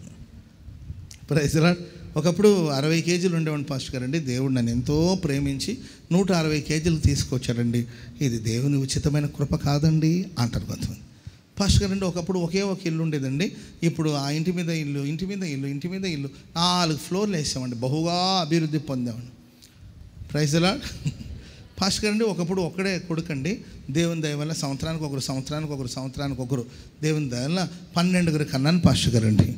Praise Lord. ఒకప్పుడు 60 కేజీలు ఉండేవాడిని పాస్టర్ గారు అండి, దేవుడు నన్ను ఎంతో ప్రేమించి 160 కేజీలు తీసుకొచ్చాడండి, ఇది దేవుని ఉచితమైన కృప కాదండి అంటారు కొంతమంది. పాస్టర్ గారు ఒకప్పుడు ఒకే ఒక ఇల్లు ఉండేదండి, ఇప్పుడు ఆ ఇంటి మీద ఇల్లు, ఇంటి మీద ఇల్లు, ఇంటి మీద ఇల్లు, 4 ఫ్లోర్లు వేసామండి, బహుగా అభివృద్ధి పొందామండి. Praise the Lord. పాస్టర్ గారు ఒకప్పుడు ఒక్కడే కొడుకండి, దేవుని దయ వల్ల సంవత్సరానికి ఒకరు దేవుని దయ వల్ల 12 కన్నాను పాస్టర్ గారండి.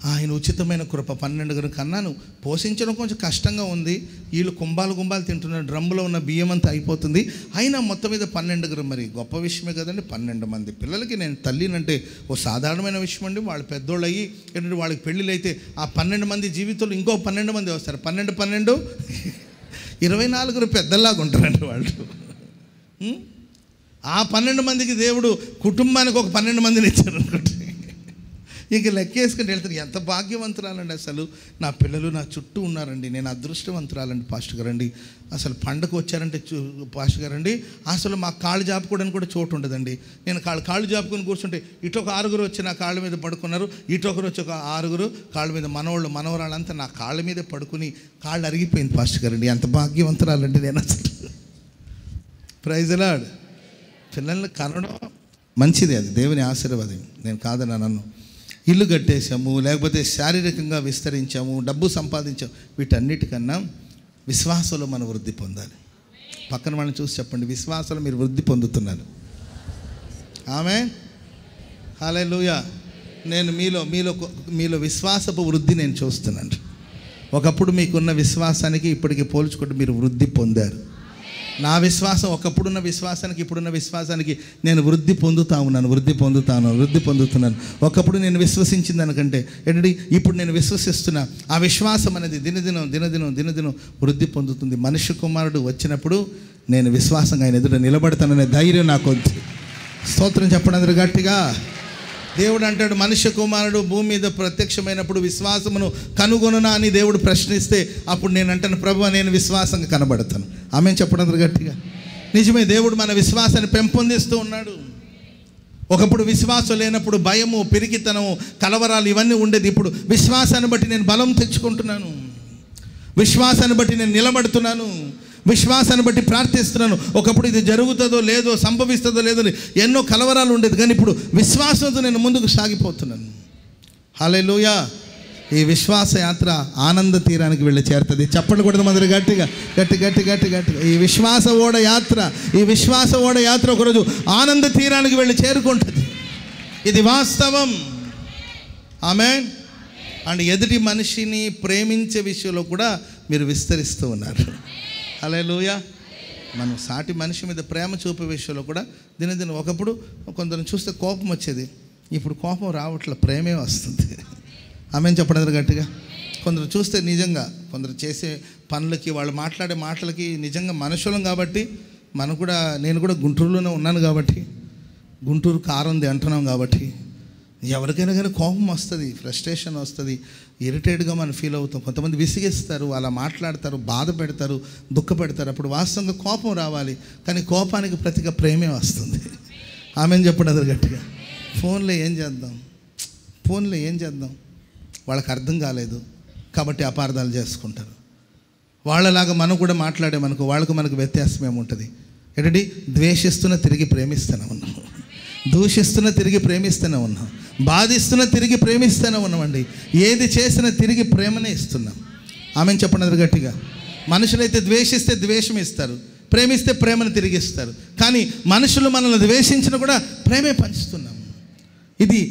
ఆయన ఉచితమైన కృప, 12 కన్నాను. పోషించడం కొంచెం కష్టంగా ఉంది, వీళ్ళు కుంభాలు తింటున్నారు, డ్రమ్ములో ఉన్న బియ్యం అంతా అయిపోతుంది. అయినా మొత్తం మీద 12 మరి గొప్ప విషయమే కదండి. 12 మంది పిల్లలకి నేను తల్లినంటే ఓ సాధారణమైన విషయం అండి. వాళ్ళు పెద్దోళ్ళు అయ్యి ఏంటంటే వాళ్ళకి పెళ్ళిళ్ళు అయితే ఆ 12 మంది జీవితంలో ఇంకో 12 మంది వస్తారు. 12 24 పెద్దలాగా ఉంటారండి వాళ్ళు. ఆ 12 మందికి దేవుడు కుటుంబానికి ఒక 12 మందిని ఇచ్చారు అనుకోండి. ఇంక లెక్కేసుకుని వెళ్తారు. ఎంత భాగ్యవంతురాలండి అసలు, నా పిల్లలు నా చుట్టూ ఉన్నారండి, నేను అదృష్టవంతురాలండి పాస్టర్ గారండి. అసలు పండగ వచ్చారంటే పాస్టర్ గారండి, అసలు మా కాళ్ళు జాపుకోవడానికి కూడా చోటు ఉండదండి. నేను కాళ్ళు జాపుకొని కూర్చుంటే ఇటు ఒక 6 వచ్చి నా కాళ్ళ మీద పడుకున్నారు, ఇటు ఒకరు వచ్చి ఒక 6 కాళ్ళ మీద, మనవరాళ్ళంతా నా కాళ్ళ మీదే పడుకుని కాళ్ళు అరిగిపోయింది పాస్టర్ గారండి. ఎంత భాగ్యవంతురాలండి నేను అసలు. Praise the Lord. పిల్లల్ని కనడం మంచిది, అది దేవుని ఆశీర్వాదం, నేను కాదని నన్ను. ఇల్లు కట్టేసాము, లేకపోతే శారీరకంగా విస్తరించాము, డబ్బు సంపాదించాము, వీటన్నిటికన్నా విశ్వాసంలో మనం వృద్ధి పొందాలి. పక్కన వాళ్ళని చూసి చెప్పండి, విశ్వాసంలో మీరు వృద్ధి పొందుతున్నారు. ఆమేన్, హల్లెలూయా. నేను మీలో విశ్వాసపు వృద్ధి నేను చూస్తున్నాను. ఒకప్పుడు మీకున్న విశ్వాసానికి ఇప్పటికి పోల్చుకుంటే మీరు వృద్ధి పొందారు. నా విశ్వాసం ఒకప్పుడున్న విశ్వాసానికి ఇప్పుడున్న విశ్వాసానికి నేను వృద్ధి పొందుతున్నాను. ఒకప్పుడు నేను విశ్వసించింది అనుకంటే ఏంటంటే ఇప్పుడు నేను విశ్వసిస్తున్నా. ఆ విశ్వాసం అనేది దినదినం వృద్ధి పొందుతుంది. మనుష్య కుమారుడు వచ్చినప్పుడు నేను విశ్వాసంగా ఆయన ఎదుట నిలబడతాననే ధైర్యం నాకు ఉంది. స్తోత్రం చెప్పండి అందరూ గట్టిగా. దేవుడు అంటాడు, మనుష్య కుమారుడు భూమి మీద ప్రత్యక్షమైనప్పుడు విశ్వాసమును కనుగొనునా అని దేవుడు ప్రశ్నిస్తే అప్పుడు నేను అంటాను, ప్రభువా నేను విశ్వాసంగా కనబడతాను. ఆమేన్ చెప్పండి అందరూ గట్టిగా. నిజమే, దేవుడు మన విశ్వాసాన్ని పెంపొందిస్తూ ఉన్నాడు. ఒకప్పుడు విశ్వాసం లేనప్పుడు భయము, పిరికితనము, కలవరాలు ఇవన్నీ ఉండేది. ఇప్పుడు విశ్వాసాన్ని బట్టి నేను బలం తెచ్చుకుంటున్నాను, విశ్వాసాన్ని బట్టి నేను నిలబడుతున్నాను, విశ్వాసాన్ని బట్టి ప్రార్థిస్తున్నాను. ఒకప్పుడు ఇది జరుగుతుందో లేదో, సంభవిస్తుందో లేదో ఎన్నో కలవరాలు ఉండేది, కానీ ఇప్పుడు విశ్వాసంతో నేను ముందుకు సాగిపోతున్నాను. హల్లెలూయా. ఈ విశ్వాస యాత్ర ఆనంద తీరానికి వెళ్ళి చేరుతుంది. చెప్పండి కూడా మొదలు గట్టిగా. ఈ విశ్వాస ఓడ యాత్ర ఒకరోజు ఆనంద తీరానికి వెళ్ళి చేరుకుంటుంది. ఇది వాస్తవం. ఆమేన్. అండ్ ఎదుటి మనిషిని ప్రేమించే విషయంలో కూడా మీరు విస్తరిస్తూ ఉన్నారు. హల్లెలూయా. మనం సాటి మనిషి మీద ప్రేమ చూపే విషయంలో కూడా దినదిన. ఒకప్పుడు కొందరు చూస్తే కోపం వచ్చేది, ఇప్పుడు కోపం రావట్లే, ప్రేమే వస్తుంది. ఆమేన్ చెప్పండి గట్టిగా. కొందరు చూస్తే నిజంగా కొందరు చేసే పనులకి, వాళ్ళు మాట్లాడే మాటలకి నిజంగా మనుషులం కాబట్టి నేను కూడా గుంటూరులోనే ఉన్నాను కాబట్టి, గుంటూరు కారంది అంటున్నాం కాబట్టి ఎవరికైనా కానీ కోపం వస్తుంది, ఫ్రస్ట్రేషన్ వస్తుంది, ఇరిటేట్గా మనం ఫీల్ అవుతాం. కొంతమంది విసిగిస్తారు, అలా మాట్లాడతారు, బాధ పెడతారు, దుఃఖపెడతారు. అప్పుడు వాస్తవంగా కోపం రావాలి, కానీ కోపానికి ప్రతిగా ప్రేమే వస్తుంది. ఆమెను చెప్పండి అది గట్టిగా. ఫోన్లో ఏం చేద్దాం, వాళ్ళకి అర్థం కాలేదు కాబట్టి అపార్థాలు చేసుకుంటారు. వాళ్ళలాగా మనం కూడా మాట్లాడేమనుకో మనకు వ్యత్యాసం ఏముంటుంది? ఏంటంటే ద్వేషిస్తున్న తిరిగి ప్రేమిస్తూనే ఉన్నాం, దూషిస్తున్న తిరిగి ప్రేమిస్తూనే ఉన్నాం, బాధిస్తున్న తిరిగి ప్రేమిస్తూనే ఉన్నామండి. ఏది చేసినా తిరిగి ప్రేమనే ఇస్తున్నాం. ఆమెను చెప్పండి అది గట్టిగా. మనుషులైతే ద్వేషిస్తే ద్వేషం ఇస్తారు, ప్రేమిస్తే ప్రేమను తిరిగిస్తారు. కానీ మనుషులు మనల్ని ద్వేషించిన కూడా ప్రేమే పంచుతున్నాం. ఇది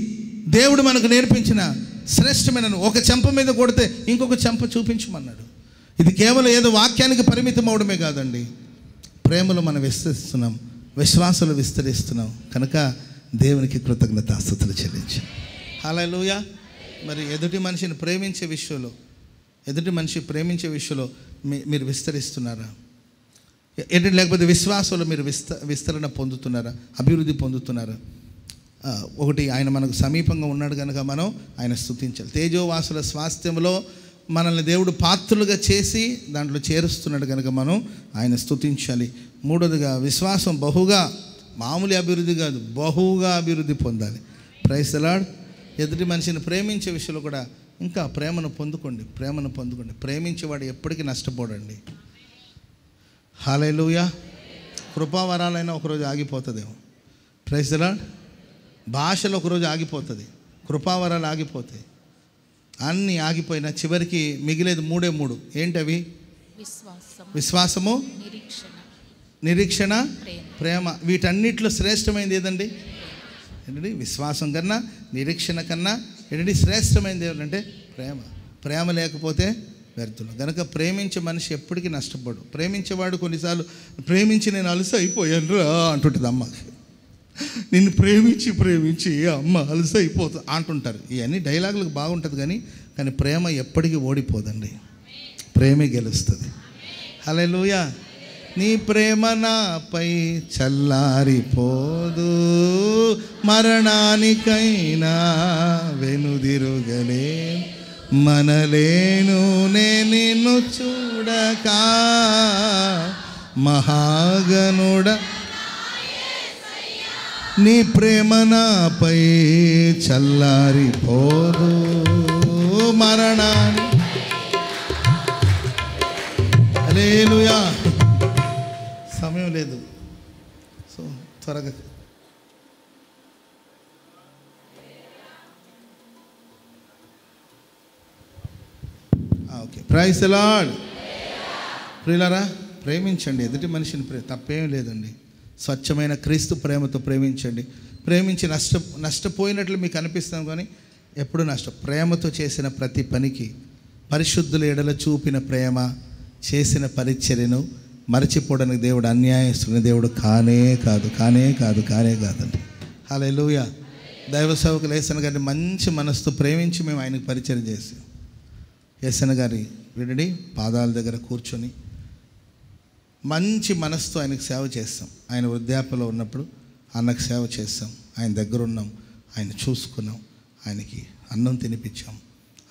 దేవుడు మనకు నేర్పించిన శ్రేష్టమైన. ఒక చెంప మీద కొడితే ఇంకొక చెంప చూపించమన్నాడు. ఇది కేవలం ఏదో వాక్యానికి పరిమితం అవడమే కాదండి, ప్రేమలో మనం విస్తరిస్తున్నాం, విశ్వాసాలు విస్తరిస్తున్నాం. కనుక దేవునికి కృతజ్ఞతాస్తుతులు చెల్లించాం. హల్లెలూయా. మరి ఎదుటి మనిషి ప్రేమించే విషయంలో మీరు విస్తరిస్తున్నారా? లేకపోతే విశ్వాసంలో మీరు విస్తరణ పొందుతున్నారా, అభివృద్ధి పొందుతున్నారా? ఒకటి, ఆయన మనకు సమీపంగా ఉన్నాడు కనుక మనం ఆయన స్తుతించాలి. తేజోవాసుల స్వాస్థ్యంలో మనల్ని దేవుడు పాత్రులుగా చేసి దాంట్లో చేరుస్తున్నాడు కనుక మనం ఆయన స్తుతించాలి. మూడోదిగా, విశ్వాసం బహుగా, మామూలు అభివృద్ధి కాదు, బహుగా అభివృద్ధి పొందాలి. Praise the Lord. ఎదుటి మనిషిని ప్రేమించే విషయంలో కూడా ఇంకా ప్రేమను పొందుకోండి. ప్రేమించేవాడు ఎప్పటికీ నష్టపోడండి. హల్లెలూయా. కృపావరాలైనా ఒకరోజు ఆగిపోతుందేమో. Praise the lord. భాషలో ఒకరోజు ఆగిపోతుంది, కృపావరాలు ఆగిపోతాయి, అన్నీ ఆగిపోయినా చివరికి మిగిలేది 3 ఏంటవి? విశ్వాసము, నిరీక్షణ, ప్రేమ. వీటన్నిటిలో శ్రేష్టమైనది ఏదండి? ఏంటండి? విశ్వాసం కన్నా, నిరీక్షణ కన్నా ఏంటండి శ్రేష్టమైనది ఏమంటే ప్రేమ. ప్రేమ లేకపోతే వ్యర్థులు. కనుక ప్రేమించే మనిషి ఎప్పటికీ నష్టపోడు. ప్రేమించేవాడు కొన్నిసార్లు ప్రేమించి నేను అలసి అయిపోయాను రా అంటుంటుంది అమ్మ. నిన్ను ప్రేమించి అమ్మ అలసి అయిపోతుంది అంటుంటారు. ఇవన్నీ డైలాగులకు బాగుంటుంది కానీ ప్రేమ ఎప్పటికీ ఓడిపోదండి. ప్రేమే గెలుస్తుంది. హల్లెలూయా. నీ ప్రేమ నాపై చల్లారిపోదు, మరణానికైనా వెనుదిరుగలే, మనలేను నిన్ను చూడక మహాగణుడ. నీ ప్రేమ నాపై చల్లారిపోదు, మరణాన్ని. హల్లెలూయా. సమయం లేదు, సో త్వరగా. Okay, praise the Lord. ప్రియులారా, ప్రేమించండి ఎదుటి మనిషిని. తప్పేం లేదండి. స్వచ్ఛమైన క్రీస్తు ప్రేమతో ప్రేమించండి. ప్రేమించి నష్టపోయినట్లు మీకు అనిపిస్తాం కానీ ఎప్పుడు ప్రేమతో చేసిన ప్రతి పనికి, పరిశుద్ధుల ఎడల చూపిన ప్రేమ, చేసిన పరిచర్యను మరచిపోవడానికి దేవుడు అన్యాయస్తున్న దేవుడు కానే కాదండి. హల్లెలూయా. దైవ సేవకులు యేసన్న గారిని మంచి మనసుతో ప్రేమించి మేము ఆయనకు పరిచయం చేసాం. యేసన్న గారి వినడి పాదాల దగ్గర కూర్చొని మంచి మనసుతో ఆయనకు సేవ చేస్తాం. ఆయన వృద్ధాప్యలో ఉన్నప్పుడు అన్నకు సేవ చేస్తాం. ఆయన దగ్గర ఉన్నాం, ఆయన చూసుకున్నాం, ఆయనకి అన్నం తినిపించాం,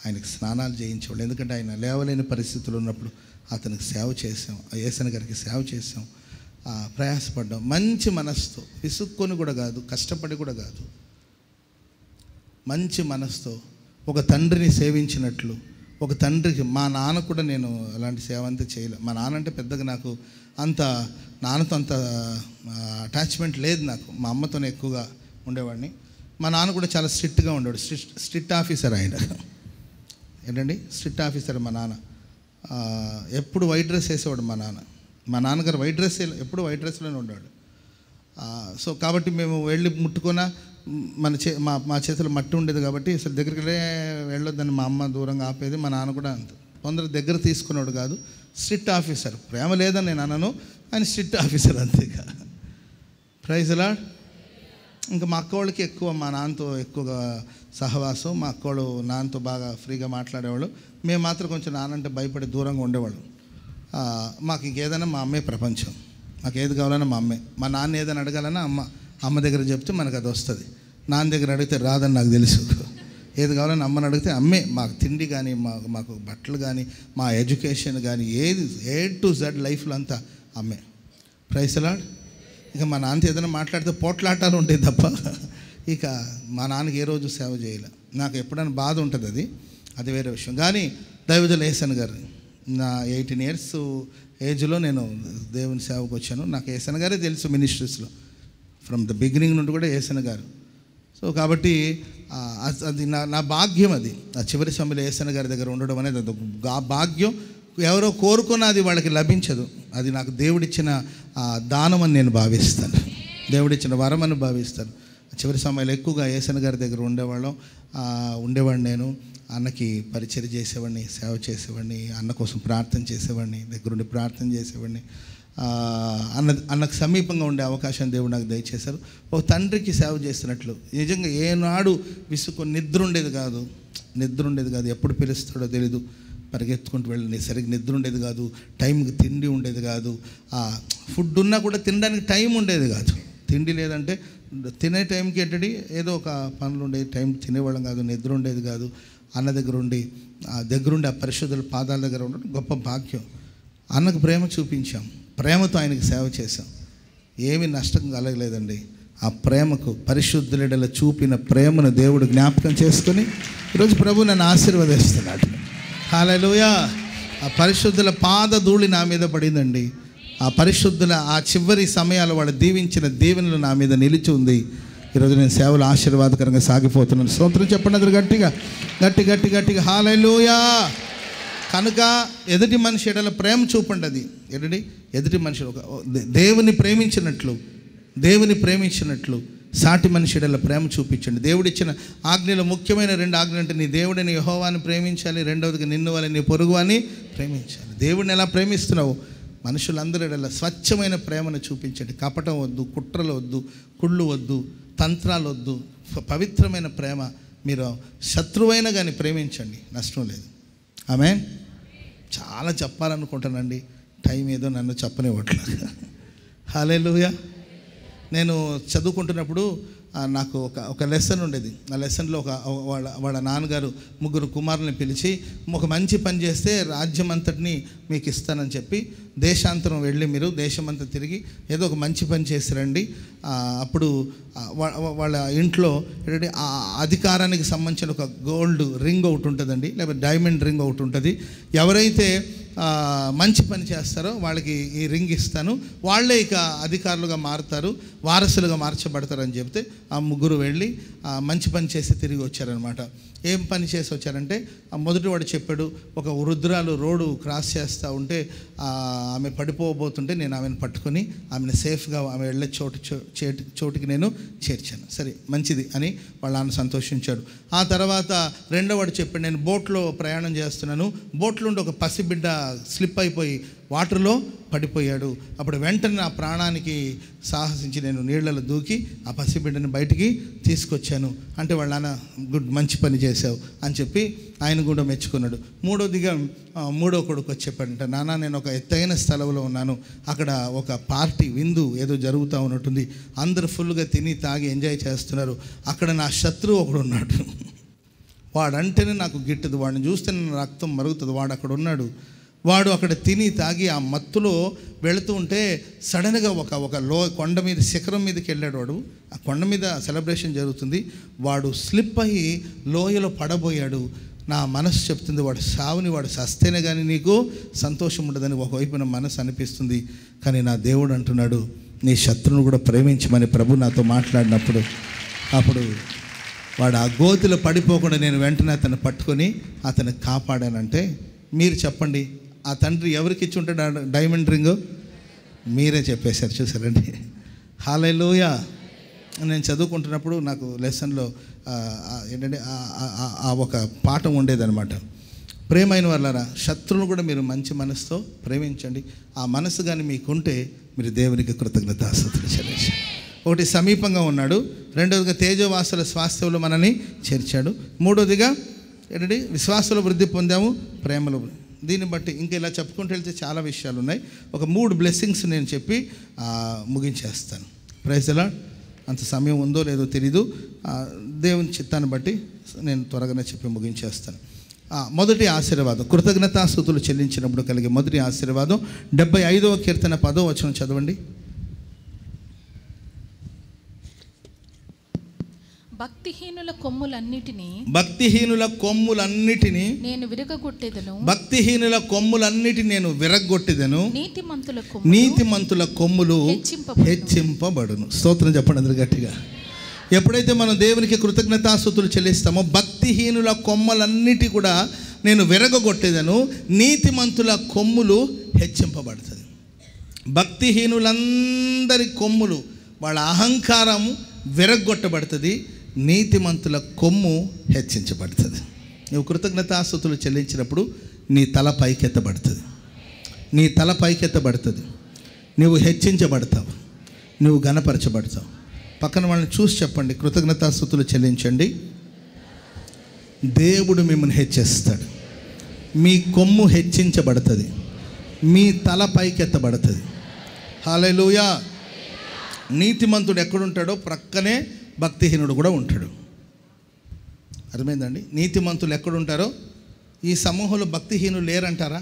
ఆయనకి స్నానాలు చేయించేవాళ్ళు. ఎందుకంటే ఆయన లేవలేని పరిస్థితులు ఉన్నప్పుడు అతనికి సేవ చేసాం. యేసన్న గారికి సేవ చేసాం, ప్రయాసపడ్డాం మంచి మనసుతో. విసుక్కొని కూడా కాదు, కష్టపడి కూడా కాదు, మంచి మనసుతో ఒక తండ్రిని సేవించినట్లు. ఒక తండ్రికి, మా నాన్న కూడా నేను అలాంటి సేవ అంతా చేయలే. మా నాన్న అంటే పెద్దగా నాకు నాన్నతో అంత అటాచ్మెంట్ లేదు నాకు. మా అమ్మతోనే ఎక్కువగా ఉండేవాడిని. మా నాన్న కూడా చాలా స్ట్రిక్ట్గా ఉండేవాడు. స్ట్రిక్ట్ ఆఫీసర్ ఆయన. ఏంటండి, స్ట్రిక్ట్ ఆఫీసర్ మా నాన్న. ఎప్పుడు వైట్ డ్రెస్ వేసేవాడు మా నాన్న. మా నాన్నగారు ఎప్పుడు వైట్ డ్రెస్లోనే ఉండేవాడు. సో కాబట్టి మేము వెళ్ళి ముట్టుకున్నా మా చేతిలో మట్టి ఉండేది కాబట్టి అసలు దగ్గరికి వెళ్ళొద్దని మా అమ్మ దూరంగా ఆపేది. మా నాన్న కూడా అంత కొందరు దగ్గర తీసుకున్నాడు కాదు. Strict officer. ప్రేమ లేదని నేను అనను, ఆయన స్ట్రిక్ట్ ఆఫీసర్ అంతేగా. Praise the Lord. ఇంకా మా అక్క వాళ్ళకి ఎక్కువ మా నాన్నతో ఎక్కువగా సహవాసం. మా అక్కవాళ్ళు నాన్నతో బాగా ఫ్రీగా మాట్లాడేవాళ్ళు. మేము మాత్రం కొంచెం నాన్నంటే భయపడి దూరంగా ఉండేవాళ్ళం. మాకు ఇంకేదైనా మా అమ్మే ప్రపంచం. మాకు ఏది కావాలన్నా మా అమ్మే. మా నాన్న ఏదైనా అడగాలన్నా అమ్మ దగ్గర చెప్తే మనకు అది వస్తుంది. నాన్న దగ్గర అడిగితే రాదని నాకు తెలుసు. ఏది కావాలని అమ్మని అడిగితే అమ్మే. మాకు తిండి కానీ, మాకు బట్టలు కానీ, మా ఎడ్యుకేషన్ కానీ, A to Z లైఫ్లో అంతా అమ్మే. Praise the Lord. ఇక మా నాన్నతో ఏదైనా మాట్లాడితే పోట్లాటాలు ఉంటాయి తప్ప ఇక మా నాన్నకి ఏ రోజు సేవ చేయలే. నాకు ఎప్పుడైనా బాధ ఉంటుంది, అది వేరే విషయం. కానీ దైవజనులు యేసన్న గారు, నా 18 years ఏజ్లో నేను దేవుని సేవకు వచ్చాను. నాకు యేసన్న గారే తెలుసు మినిస్ట్రీస్లో. ఫ్రమ్ ద బిగినింగ్ నుండి కూడా యేసన్న గారు. సో కాబట్టి అది నా భాగ్యం. అది ఆ చివరి సమయంలో యేసన్న గారి దగ్గర ఉండడం అనేది అది భాగ్యం. ఎవరో కోరుకున్నా అది వాళ్ళకి లభించదు. అది నాకు దేవుడిచ్చిన దానం అని నేను భావిస్తాను, దేవుడిచ్చిన వరం అని భావిస్తాను. చివరి సమయంలో ఎక్కువగా యేసన్న గారి దగ్గర ఉండేవాడిని. నేను అన్నకి పరిచర్య చేసేవాడిని, సేవ చేసేవాడిని, అన్న కోసం ప్రార్థన చేసేవాడిని, దగ్గరుండి ప్రార్థన చేసేవాడిని. అన్నకు సమీపంగా ఉండే అవకాశం దేవుడు నాకు దయచేశారు. ఒక తండ్రికి సేవ చేస్తున్నట్లు. నిజంగా ఏనాడు నిద్ర ఉండేది కాదు. ఎప్పుడు పిలుస్తాడో తెలీదు, పరిగెత్తుకుంటూ వెళ్ళి సరిగ్గా నిద్ర ఉండేది కాదు. టైంకి తిండి ఉండేది కాదు. ఫుడ్ ఉన్నా కూడా తినడానికి టైం ఉండేది కాదు. తిండి లేదంటే తినే టైంకి ఏంటంటే ఏదో ఒక పనులు ఉండేది, టైం తినేవాళ్ళం కాదు. నిద్ర ఉండేది కాదు. అన్న దగ్గరుండి ఆ పరిశుద్ధుల పాదాల దగ్గర ఉండడం గొప్ప భాగ్యం. అన్నకు ప్రేమ చూపించాం, ప్రేమతో ఆయనకి సేవ చేశాం. ఏమీ నష్టం కలగలేదండి. ఆ ప్రేమకు, పరిశుద్ధుల చూపిన ప్రేమను దేవుడు జ్ఞాపకం చేసుకొని ఈరోజు ప్రభు నన్ను ఆశీర్వదిస్తున్నాడు. హల్లెలూయా. ఆ పరిశుద్ధుల పాద ధూళి నా మీద పడిందండి. ఆ పరిశుద్ధుల ఆ చివరి సమయాలు వాళ్ళు దీవించిన దీవెనలు నా మీద నిలిచి ఉంది. ఈరోజు నేను సేవలు ఆశీర్వాదకరంగా సాగిపోతున్నాను. స్తోత్రం చెప్పండి అందరూ గట్టిగా, గట్టిగా హల్లెలూయా. కనుక ఎదుటి మనిషి ఎడల ప్రేమ చూపండి. అది ఎదుటి మనిషి దేవుని ప్రేమించినట్లు సాటి మనిషి ఎడల ప్రేమ చూపించండి. దేవుడిచ్చిన ఆజ్ఞలో ముఖ్యమైన 2 ఆజ్ఞలు అంటే నీ దేవుడిని యెహోవాని ప్రేమించాలి, రెండవదిగా నిన్ను వలె నీ పొరుగువాని ప్రేమించాలి. దేవుడిని ఎలా ప్రేమిస్తున్నావు? మనుషులందరి ఎడల స్వచ్ఛమైన ప్రేమను చూపించండి. కపటం వద్దు, కుట్రలు వద్దు, కుళ్ళు వద్దు, తంత్రాలు వద్దు. పవిత్రమైన ప్రేమ. మీరు శత్రువైనా కానీ ప్రేమించండి, నష్టం లేదు. ఆమేన్. చాలా చెప్పాలనుకుంటానండి, టైం ఏదో నన్ను చెప్పనివ్వట్లేదు. హల్లెలూయా. నేను చదువుకుంటున్నప్పుడు నాకు ఒక లెసన్ ఉండేది. ఆ లెసన్లో వాళ్ళ నాన్నగారు 3 కుమారుల్ని పిలిచి, ఒక మంచి పని చేస్తే రాజ్యం అంతటిని మీకు ఇస్తానని చెప్పి దేశాంతరం వెళ్ళి మీరు దేశమంతా తిరిగి ఏదో ఒక మంచి పని చేసి రండి. అప్పుడు వాళ్ళ ఇంట్లో ఏంటంటే ఆ అధికారానికి సంబంధించిన ఒక గోల్డ్ రింగ్ ఒకటి ఉంటుందండి, లేకపోతే డైమండ్ రింగ్ ఒకటి ఉంటుంది. ఎవరైతే మంచి పని చేస్తారో వాళ్ళకి ఈ రింగ్ ఇస్తాను, వాళ్ళే ఇక అధికారులుగా మారుతారు, వారసులుగా మార్చబడతారు అని చెప్తే ఆ 3 వెళ్ళి మంచి పని చేసి తిరిగి వచ్చారనమాట. ఏం పని చేసి వచ్చారంటే, మొదటి వాడు చెప్పాడు, ఒక వృద్ధురాలు రోడ్డు క్రాస్ చేస్తూ ఉంటే ఆమె పడిపోబోతుంటే నేను ఆమెను పట్టుకొని ఆమెను సేఫ్గా ఆమె వెళ్ళే చోటుకి నేను చేర్చాను. సరే, మంచిది అని వాళ్ళ నాన్న సంతోషించాడు. ఆ తర్వాత రెండో వాడు చెప్పాడు, నేను బోట్లో ప్రయాణం చేస్తున్నాను, బోట్లో ఉండి ఒక పసిబిడ్డ స్లిప్ అయిపోయి వాటర్లో పడిపోయాడు. అప్పుడు వెంటనే నా ప్రాణానికి సాహసించి నేను నీళ్లలో దూకి ఆ పసిబిడ్డని బయటికి తీసుకొచ్చాను అంటే వాళ్ళ నాన్న మంచి పని చేశావు అని చెప్పి ఆయన కూడా మెచ్చుకున్నాడు. మూడో కొడుకు వచ్చి చెప్పాడంట, నాన్న నేను ఒక ఎత్తైన స్థలంలో ఉన్నాను, అక్కడ ఒక పార్టీ విందు ఏదో జరుగుతూ ఉన్నట్టుంది, అందరూ ఫుల్గా తిని తాగి ఎంజాయ్ చేస్తున్నారు, అక్కడ నా శత్రువు ఒకడు ఉన్నాడు, వాడంటేనే నాకు గిట్టదు, వాడిని చూస్తే నా రక్తం మరుగుతుంది, వాడు అక్కడ ఉన్నాడు, వాడు అక్కడ తిని తాగి ఆ మత్తులో వెళుతూ ఉంటే సడన్గా ఒక కొండ మీద శిఖరం మీదకి వెళ్ళాడు. వాడు ఆ కొండ మీద సెలబ్రేషన్ జరుగుతుంది, వాడు స్లిప్ అయ్యి లోయలో పడబోయాడు. నా మనసు చెప్తుంది వాడు సావుని, వాడు సస్తేనే కానీ నీకు సంతోషం ఉండదని ఒకవైపు నా మనసు అనిపిస్తుంది. కానీ నా దేవుడు అంటున్నాడు, నీ శత్రువును కూడా ప్రేమించమని ప్రభు నాతో మాట్లాడినప్పుడు అప్పుడు వాడు ఆ గోతిలో పడిపోకుండా నేను వెంటనే అతన్ని పట్టుకొని అతన్ని కాపాడానంటే, మీరు చెప్పండి ఆ తండ్రి ఎవరికి ఇచ్చి ఉంటాడు డైమండ్ రింగు? మీరే చెప్పేశారు, చూసారండి. హల్లెలూయా. నేను చదువుకుంటున్నప్పుడు నాకు లెసన్లో ఏంటంటే ఆ ఒక పాఠం ఉండేదన్నమాట. ప్రేమైన వాళ్ళారా, శత్రువులు కూడా మీరు మంచి మనసుతో ప్రేమించండి. ఆ మనసు కానీ మీకుంటే మీరు దేవునికి కృతజ్ఞతాస్తుతులు చెల్లించండి. ఒకటి సమీపంగా ఉన్నాడు, రెండవదిగా తేజోవాసుల స్వాస్థ్యంలో మనల్ని చేర్చాడు, మూడవదిగా ఏంటంటే విశ్వాసంలో వృద్ధి పొందాము, ప్రేమలో. దీన్ని బట్టి ఇంకా ఇలా చెప్పుకుంటూ వెళ్తే చాలా విషయాలు ఉన్నాయి. ఒక 3 బ్లెస్సింగ్స్ నేను చెప్పి ముగించేస్తాను. Praise the lord. అంత సమయం ఉందో లేదో తెలీదు, దేవుని చిత్తాన్ని బట్టి నేను త్వరగానే చెప్పి ముగించేస్తాను. మొదటి ఆశీర్వాదం, కృతజ్ఞతాస్తుతులు చెల్లించినప్పుడు కలిగే మొదటి ఆశీర్వాదం 75వ కీర్తన 10వ వచనం చదవండి. భక్తిహీనుల కొమ్ములన్నిటినీ నేను విరగొట్టెదను, నీతిమంతుల కొమ్ములు హెచ్చింపబడును. స్తోత్రం చెప్పండి అందరు గట్టిగా. ఎప్పుడైతే మనం దేవునికి కృతజ్ఞతాస్తుతులు చెల్లిస్తామో భక్తిహీనుల కొమ్మలన్నిటి కూడా నేను విరగొట్టేదను, నీతిమంతుల కొమ్ములు హెచ్చింపబడుతుంది. భక్తిహీనులందరి కొమ్ములు, వాళ్ళ అహంకారం విరగొట్టబడుతుంది, నీతిమంతుల కొమ్ము హెచ్చించబడుతుంది. నువ్వు కృతజ్ఞతాస్తుతులు చెల్లించినప్పుడు నీ తల పైకెత్తబడుతుంది, నువ్వు హెచ్చించబడతావు, నువ్వు ఘనపరచబడతావు. పక్కన వాళ్ళని చూసి చెప్పండి, కృతజ్ఞతాస్తుతులు చెల్లించండి, దేవుడు మిమ్మల్ని హెచ్చిస్తాడు, మీ కొమ్ము హెచ్చించబడుతుంది, మీ తల పైకెత్తబడుతుంది. హల్లెలూయా. నీతిమంతుడు ఎక్కడుంటాడో ప్రక్కనే భక్తిహీనుడు కూడా ఉంటాడు. అర్థమైందండి? నీతిమంతులు ఎక్కడుంటారో, ఈ సమూహంలో భక్తిహీనులు లేరంటారా?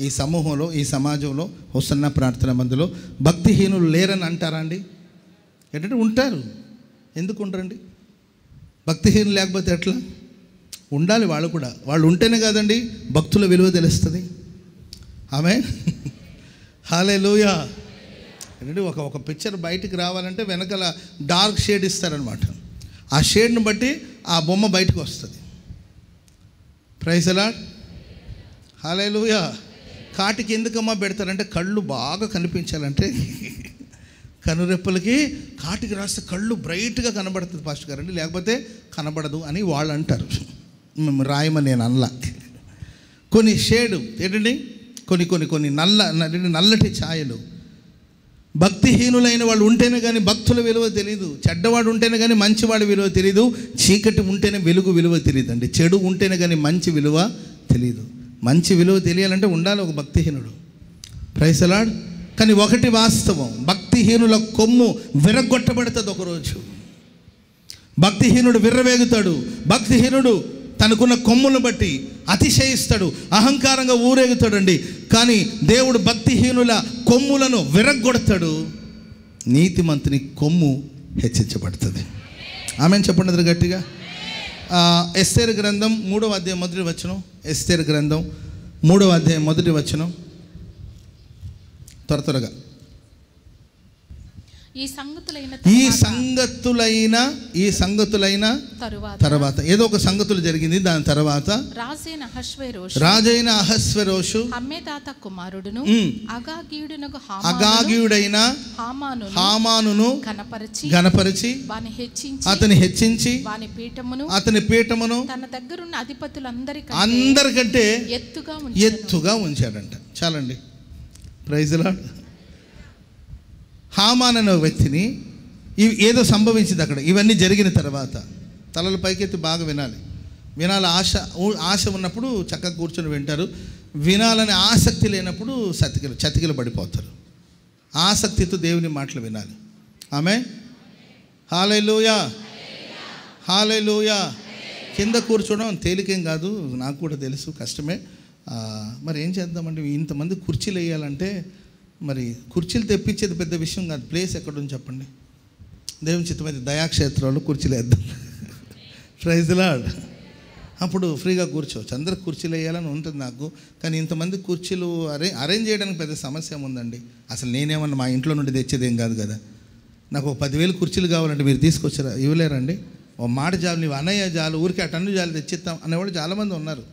ఈ సమూహంలో, ఈ సమాజంలో, హోసన్నా ప్రార్థన మందులో భక్తిహీనులు లేరని అంటారా అండి? ఏంటంటే ఉంటారు. ఎందుకు ఉండరండి? భక్తిహీనులు లేకపోతే ఎట్లా? ఉండాలి వాళ్ళు కూడా. వాళ్ళు ఉంటేనే కదండి భక్తుల విలువ తెలుస్తుంది. ఆమె హల్లెలూయా. ఏంటంటే ఒక పిక్చర్ బయటికి రావాలంటే వెనకాల డార్క్ షేడ్ ఇస్తారనమాట. ఆ షేడ్ని బట్టి ఆ బొమ్మ బయటకు వస్తుంది. ప్రైజ్ ది లార్డ్, హల్లెలూయా. కాటికి ఎందుకమ్మా పెడతారంటే కళ్ళు బాగా కనిపించాలంటే, కనురెప్పలకి కాటికి రాస్తే కళ్ళు బ్రైట్గా కనబడుతుంది పాస్టర్ గారండి, లేకపోతే కనబడదు అని వాళ్ళు అంటారు. మేము రాయమని నేను అనలా. కొన్ని షేడు ఏంటండి, కొన్ని నల్లటి ఛాయలు. భక్తిహీనులైన వాళ్ళు ఉంటేనే కానీ భక్తుల విలువ తెలియదు. చెడ్డవాడు ఉంటేనే కానీ మంచివాడి విలువ తెలియదు. చీకటి ఉంటేనే వెలుగు విలువ తెలియదు అండి. చెడు ఉంటేనే కానీ మంచి విలువ తెలియదు. మంచి విలువ తెలియాలంటే ఉండాలి ఒక భక్తిహీనుడు. Praise the lord. కానీ ఒకటి వాస్తవం, భక్తిహీనుల కొమ్ము విరగొట్టబడుతుంది ఒకరోజు. భక్తిహీనుడు విర్రవేగుతాడు. భక్తిహీనుడు తనకున్న కొమ్ములను బట్టి అతిశయిస్తాడు, అహంకారంగా ఊరేగుతాడండి. కానీ దేవుడు భక్తిహీనుల కొమ్ములను విరగొడతాడు. నీతిమంతుని కొమ్ము హెచ్చించబడుతుంది. ఆమెను చెప్పండి గట్టిగా. ఎస్తేరు గ్రంథం 3వ అధ్యాయం 1వ వచనం. ఎస్తేరు గ్రంథం 3వ అధ్యాయం 1వ వచనం. త్వరగా. ఈ సంగతులైన తర్వాత ఏదో ఒక సంగతులు జరిగింది. దాని తర్వాత రాజైన అహస్వేరోషు అగాగీయుడైన హామానును గణపరిచి అతని హెచ్చించి అతని పీఠమును తన దగ్గరున్న అందరికంటే ఎత్తుగా ఉంచాడంట. చాలండి. Praise the lord. హామాన్ అనే వ్యక్తిని ఏదో సంభవించింది అక్కడ. ఇవన్నీ జరిగిన తర్వాత తలలు పైకెత్తి బాగా వినాలి. ఆశ ఉన్నప్పుడు చక్కగా కూర్చొని వింటారు. వినాలనే ఆసక్తి లేనప్పుడు చతికిలు పడిపోతారు. ఆసక్తితో దేవుని మాటలు వినాలి. ఆమేన్, హల్లెలూయా, హల్లెలూయా. కింద కూర్చోవడం తేలికేం కాదు, నాకు కూడా తెలుసు, కష్టమే. మరి ఏం చేద్దామండి, ఇంతమంది కుర్చీలు వేయాలంటే మరి కుర్చీలు తెప్పించేది పెద్ద విషయం కాదు. ప్లేస్ ఎక్కడుంది చెప్పండి. దేవుని చిత్తమైతే దయాక్షేత్రంలో కుర్చీలు వేద్దాం. Praise the Lord. అప్పుడు ఫ్రీగా కూర్చోవచ్చు. అందరికి కుర్చీలు వేయాలని ఉంటుంది నాకు. కానీ ఇంతమంది కుర్చీలు అరేంజ్ చేయడానికి పెద్ద సమస్య ఏముందండి. అసలు నేనేమన్నా మా ఇంట్లో నుండి తెచ్చేదేం కాదు కదా. నాకు 10,000 కుర్చీలు కావాలంటే మీరు తీసుకొచ్చారా? ఇవ్వలేరండి. ఓ మాట జాలు, నీవు అన్నయ్య జాలు, ఊరికి అటన్ను జాలు తెచ్చిస్తాం అనేవాళ్ళు చాలామంది ఉన్నారు.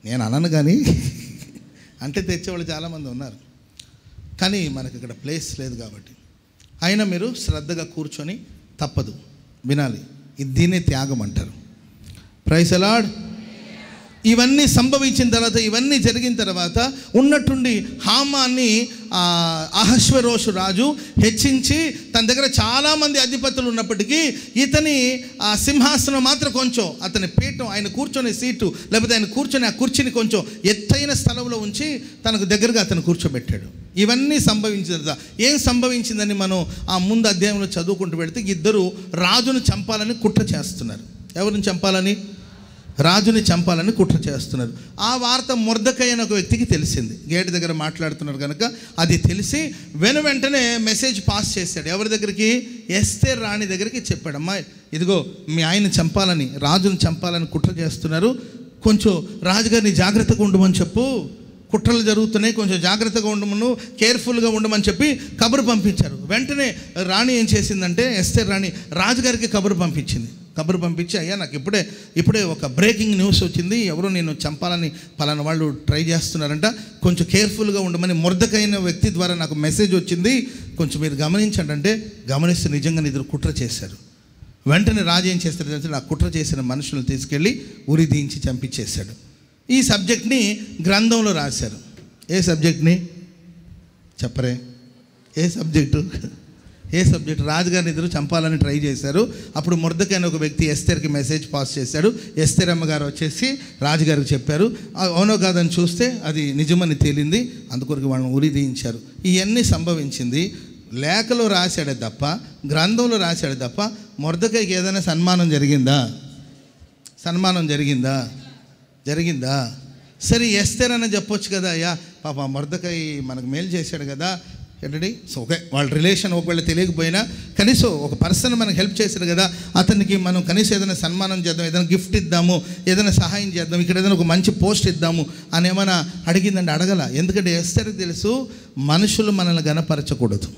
నేను అనను కానీ అంటే తెచ్చేవాళ్ళు చాలామంది ఉన్నారు. కానీ మనకి ఇక్కడ ప్లేస్ లేదు కాబట్టి అయినా మీరు శ్రద్ధగా కూర్చొని తప్పదు వినాలి. దీన్నే త్యాగం అంటారు. Praise the Lord. ఇవన్నీ సంభవించిన తర్వాత, ఇవన్నీ జరిగిన తర్వాత ఉన్నట్టుండి హామాన్ని అహస్వేరోషు రాజు హెచ్చించి తన దగ్గర చాలామంది అధిపతులు ఉన్నప్పటికీ ఇతని సింహాసనం మాత్రం కొంచెం, అతని పీఠం, ఆయన కూర్చొని సీటు లేకపోతే ఆయన కూర్చొని ఆ కుర్చీని కొంచెం ఎత్తైన స్థలంలో ఉంచి తనకు దగ్గరగా అతను కూర్చోబెట్టాడు. ఇవన్నీ సంభవించిన తర్వాత ఏం సంభవించిందని మనం ఆ ముందు అధ్యాయంలో చదువుకుంటూ పెడితే, ఇద్దరు రాజును చంపాలని కుట్ర చేస్తున్నారు. ఎవరిని చంపాలని? రాజుని చంపాలని కుట్ర చేస్తున్నారు. ఆ వార్త మొర్దెకై అనే ఒక వ్యక్తికి తెలిసింది. గేట్ దగ్గర మాట్లాడుతున్నారు కనుక అది తెలిసి వెంటనే మెసేజ్ పాస్ చేశాడు. ఎవరి దగ్గరికి? ఎస్తేర్ రాణి దగ్గరికి చెప్పాడు. అమ్మా, ఇదిగో మీ ఆయన చంపాలని, రాజుని చంపాలని కుట్ర చేస్తున్నారు, కొంచెం రాజుగారిని జాగ్రత్తగా ఉండమని చెప్పు, కుట్రలు జరుగుతున్నాయి, కొంచెం జాగ్రత్తగా ఉండమను, కేర్ఫుల్గా ఉండమని చెప్పి కబురు పంపించారు. వెంటనే రాణి ఏం చేసిందంటే, ఎస్తేర్ రాణి రాజుగారికి కబురు పంపించింది. కబురు పంపించి, అయ్యా నాకు ఇప్పుడే ఒక బ్రేకింగ్ న్యూస్ వచ్చింది, ఎవరో నేను చంపాలని పలానా వాళ్ళు ట్రై చేస్తున్నారంట, కొంచెం కేర్ఫుల్గా ఉండమని మొర్దెకై అనే వ్యక్తి ద్వారా నాకు మెసేజ్ వచ్చింది, కొంచెం మీరు గమనించండి అంటే గమనిస్తే నిజంగా ఇద్దరు కుట్ర చేశారు. వెంటనే రాజు ఏం చేస్తాడు తెలుసు? ఆ కుట్ర చేసిన మనుషులను తీసుకెళ్ళి ఉరి దించి చంపించేశాడు. ఈ సబ్జెక్ట్ని గ్రంథంలో రాశారు. ఏ సబ్జెక్ట్ని చెప్పరే? ఏ సబ్జెక్టు? రాజుగారిని ఇద్దరు చంపాలని ట్రై చేశారు. అప్పుడు మొర్దెకై అనే ఒక వ్యక్తి ఎస్తేర్కి మెసేజ్ పాస్ చేశాడు. ఎస్తేర్ అమ్మగారు వచ్చేసి రాజుగారికి చెప్పారు. అవునో కాదని చూస్తే అది నిజమని తేలింది. అందుకొరకు వాళ్ళని ఉరి తీయించారు. ఇవన్నీ సంభవించింది. లేఖలో రాశాడే తప్ప, గ్రంథంలో రాశాడే తప్ప మొర్దెకైకి ఏదైనా సన్మానం జరిగిందా? సరే, ఎస్తేర్ అని చెప్పొచ్చు కదా, అయ్యా పాప మొర్దెకై మనకు మేలు చేశాడు కదా ఏంటండి. సో ఓకే, వాళ్ళ రిలేషన్ ఒకవేళ తెలియకపోయినా కనీసం ఒక పర్సన్ మనకు హెల్ప్ చేశాడు కదా, అతనికి మనం కనీసం ఏదైనా సన్మానం చేద్దాం, ఏదైనా గిఫ్ట్ ఇద్దాము, ఏదైనా సహాయం చేద్దాం, ఇక్కడ ఏదైనా ఒక మంచి పోస్ట్ ఇద్దాము అని ఏమైనా అడిగిందండి? అడగల. ఎందుకంటే ఎస్తేర్కి తెలుసు మనుషులు మనల్ని గణపరచకూడదు,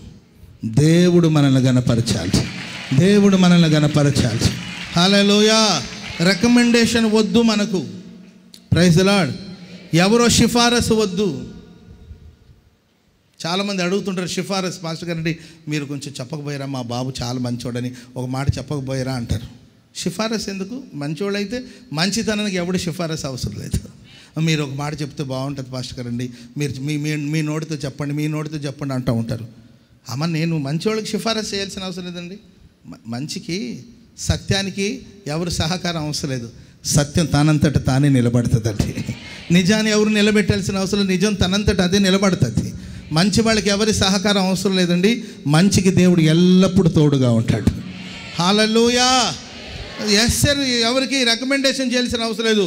దేవుడు మనల్ని గణపరచాలి. దేవుడు మనల్ని గణపరచాలి. హల్లెలూయా. రికమెండేషన్ వద్దు మనకు. Praise the Lord. ఎవరో సిఫారసు వద్దు. చాలామంది అడుగుతుంటారు, సిఫారసు పాస్టర్ గారండి మీరు కొంచెం చెప్పకపోయారా, మా బాబు చాలా మంచోడని ఒక మాట చెప్పకపోయారా అంటారు. సిఫారసు ఎందుకు? మంచోళ్ళైతే మంచితనానికి ఎవడు సిఫారసు అవసరం లేదు. మీరు ఒక మాట చెప్తే బాగుంటుంది పాస్టర్ గారండి, మీరు మీ నోటితో చెప్పండి, మీ నోటితో చెప్పండి అంటూ ఉంటారు. అమ్మ, నేను మంచోళ్ళకి సిఫారసు చేయాల్సిన అవసరం లేదండి. మంచికి, సత్యానికి ఎవరు సహకారం అవసరం లేదు. సత్యం తనంతట తానే నిలబడుతుందండి. నిజాన్ని ఎవరు నిలబెట్టాల్సిన అవసరం లేదు. నిజం తనంతట అదే నిలబడుతుంది. మంచి వాళ్ళకి ఎవరి సహకారం అవసరం లేదండి. మంచికి దేవుడు ఎల్లప్పుడూ తోడుగా ఉంటాడు. హల్లెలూయా. ఎస్ సార్, ఎవరికి రికమెండేషన్ చేయాల్సిన అవసరం లేదు.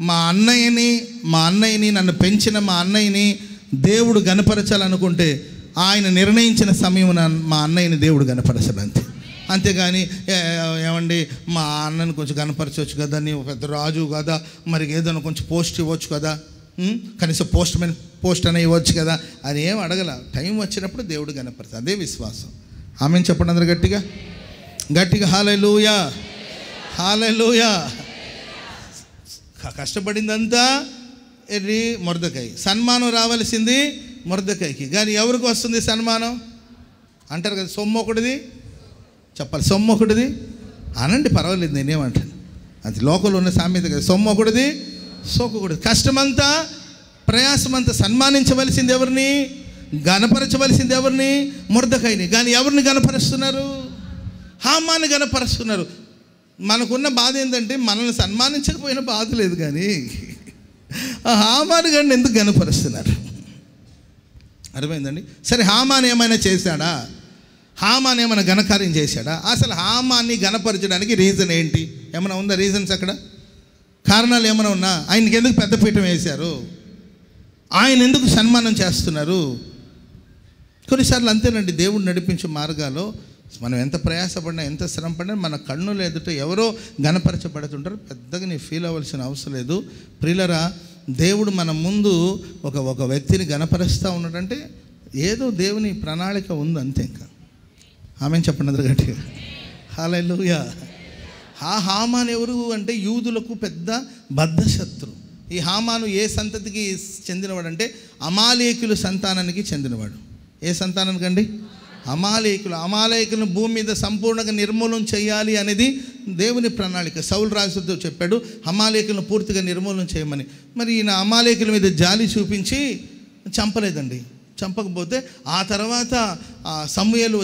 మా అన్నయ్యని నన్ను పెంచిన మా అన్నయ్యని దేవుడు గణపరచాలనుకుంటే ఆయన నిర్ణయించిన సమయం మా అన్నయ్యని దేవుడు గణపరచాలి అంతే. అంతేగాని ఏమండి మా అన్నని కొంచెం గణపరచవచ్చు కదా, నీ పెద్ద రాజు కదా, మరి ఏదైనా కొంచెం పోస్ట్ ఇవ్వచ్చు కదా, కనీసం పోస్ట్ అని ఇవ్వచ్చు కదా అని ఏం అడగల. టైం వచ్చినప్పుడు దేవుడు గణపరచాలి. అదే విశ్వాసం. ఆమెను చెప్పండి అందరు గట్టిగా గట్టిగా. హల్లెలూయా. హల్లెలూయా. కష్టపడిందంతా మొర్దెకై. సన్మానం రావాల్సింది మొర్దెకైకి, కానీ ఎవరికి వస్తుంది సన్మానం? అంటారు కదా, సొమ్ము ఒకటిది చెప్పాలి, సొమ్ము ఒకటిది అనండి, పర్వాలేదు, నేనేమంటాను. అది లోకంలో ఉన్న సామెత కదా, సొమ్ము ఒకటిది సోకకూడదు. కష్టమంతా ప్రయాసమంతా సన్మానించవలసింది ఎవరిని? గణపరచవలసింది ఎవరిని? మొర్దెకైని. కానీ ఎవరిని గణపరుస్తున్నారు? హామాన్ని గణపరుస్తున్నారు. మనకున్న బాధ ఏంటంటే మనల్ని సన్మానించకపోయినా బాధ లేదు, కానీ ఆ హామాను గారిని ఎందుకు గణపరుస్తున్నారు? అర్థమైందండి. సరే, హామాన్ ఏమైనా చేశాడా? హామాన్ ఏమైనా ఘనకార్యం చేశాడా? అసలు హామాన్ని గణపరచడానికి రీజన్ ఏంటి? ఏమైనా ఉందా రీజన్స్ అక్కడ? కారణాలు ఏమైనా ఉన్నా? ఆయనకి ఎందుకు పెద్దపీఠం వేశారు? ఆయన ఎందుకు సన్మానం చేస్తున్నారు? కొన్నిసార్లు అంతేనండి, దేవుడు నడిపించే మార్గాల్లో మనం ఎంత ప్రయాసపడినా, ఎంత శ్రమ పడినా మన కన్నులు ఎదుట ఎవరో గణపరచబడుతుంటారు. పెద్దగా నీ ఫీల్ అవ్వాల్సిన అవసరం లేదు. ప్రియులరా, దేవుడు మన ముందు ఒక వ్యక్తిని గణపరుస్తూ ఉన్నాడంటే ఏదో దేవుని ప్రణాళిక ఉంది అంతే. ఇంకా ఆమెను చెప్పండి అందరు గట్టిగా. హల్లెలూయా. హామాను ఎవరు అంటే యూదులకు పెద్ద బద్ధశత్రు. ఈ హామాను ఏ సంతతికి చెందినవాడు అంటే అమాలేకుల సంతానానికి చెందినవాడు. ఏ సంతానానికండి? అమాలేకులను భూమి మీద సంపూర్ణంగా నిర్మూలన చేయాలి అనేది దేవుని ప్రణాళిక. సౌలు రాజుతో చెప్పాడు అమాలేకులను పూర్తిగా నిర్మూలన చేయమని. మరి ఈయన అమాలేకుల మీద జాలి చూపించి చంపలేదండి. చంపకపోతే ఆ తర్వాత సమూయేలు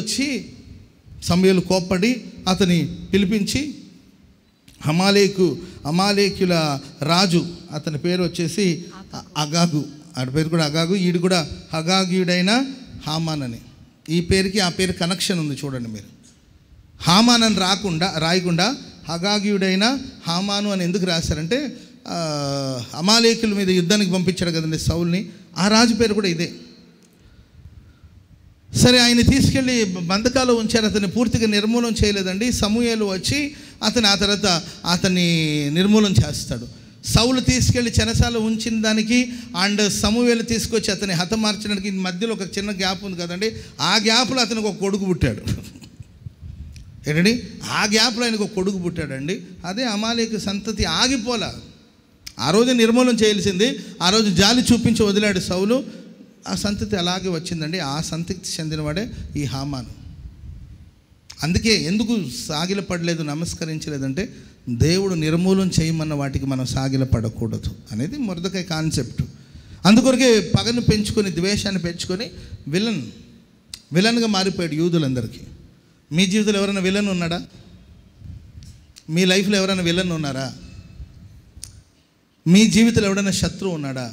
కోప్పడి అతని పిలిపించి అమాలేకుల రాజు, అతని పేరు వచ్చేసి అగాగు, ఆడి పేరు కూడా అగాగు, ఈడు కూడా హగాగ్యుడైన హామాన్ అని. ఈ పేరుకి ఆ పేరు కనెక్షన్ ఉంది చూడండి మీరు. హామాన్ అని రాయకుండా హగాగ్యుడైన హామాను అని ఎందుకు రాశారంటే అమాలేకుల మీద యుద్ధానికి పంపించాడు కదండి సౌల్ని, ఆ రాజు పేరు కూడా ఇదే. సరే, ఆయన తీసుకెళ్ళి బంధకాలు ఉంచారు. అతన్ని పూర్తిగా నిర్మూలన చేయలేదండి. సమూయేలు వచ్చి ఆ తర్వాత అతన్ని నిర్మూలన చేస్తాడు. సౌలు తీసుకెళ్ళి చెరసాల ఉంచిన దానికి అండ్ సమూయేలు తీసుకొచ్చి అతన్ని హతమార్చడానికి మధ్యలో ఒక చిన్న గ్యాప్ ఉంది కదండి. ఆ గ్యాప్లో అతనికి ఒక కొడుకు పుట్టాడు. ఏంటండి? ఆ గ్యాప్లో ఆయనకు ఒక కొడుకు పుట్టాడండి. అదే అమాలేకు సంతతి ఆగిపోలా. ఆ రోజు నిర్మూలన చేయాల్సింది, ఆ రోజు జాలి చూపించి వదిలాడు సౌలు. ఆ సంతతి అలాగే వచ్చిందండి. ఆ సంతతికి చెందినవాడే ఈ హామాను. అందుకే ఎందుకు సాగిలపడలేదు, నమస్కరించలేదంటే దేవుడు నిర్మూలన చేయమన్న వాటికి మనం సాగిలపడకూడదు అనేది మొర్దెకై కాన్సెప్ట్. అందుకొరకే పగను పెంచుకొని, ద్వేషాన్ని పెంచుకొని విలన్గా మారిపోయాడు యూదులందరికీ. మీ జీవితంలో ఎవరైనా విలన్ ఉన్నాడా? మీ లైఫ్లో ఎవరైనా విలన్ ఉన్నారా? మీ జీవితంలో ఎవరైనా శత్రువు ఉన్నాడా?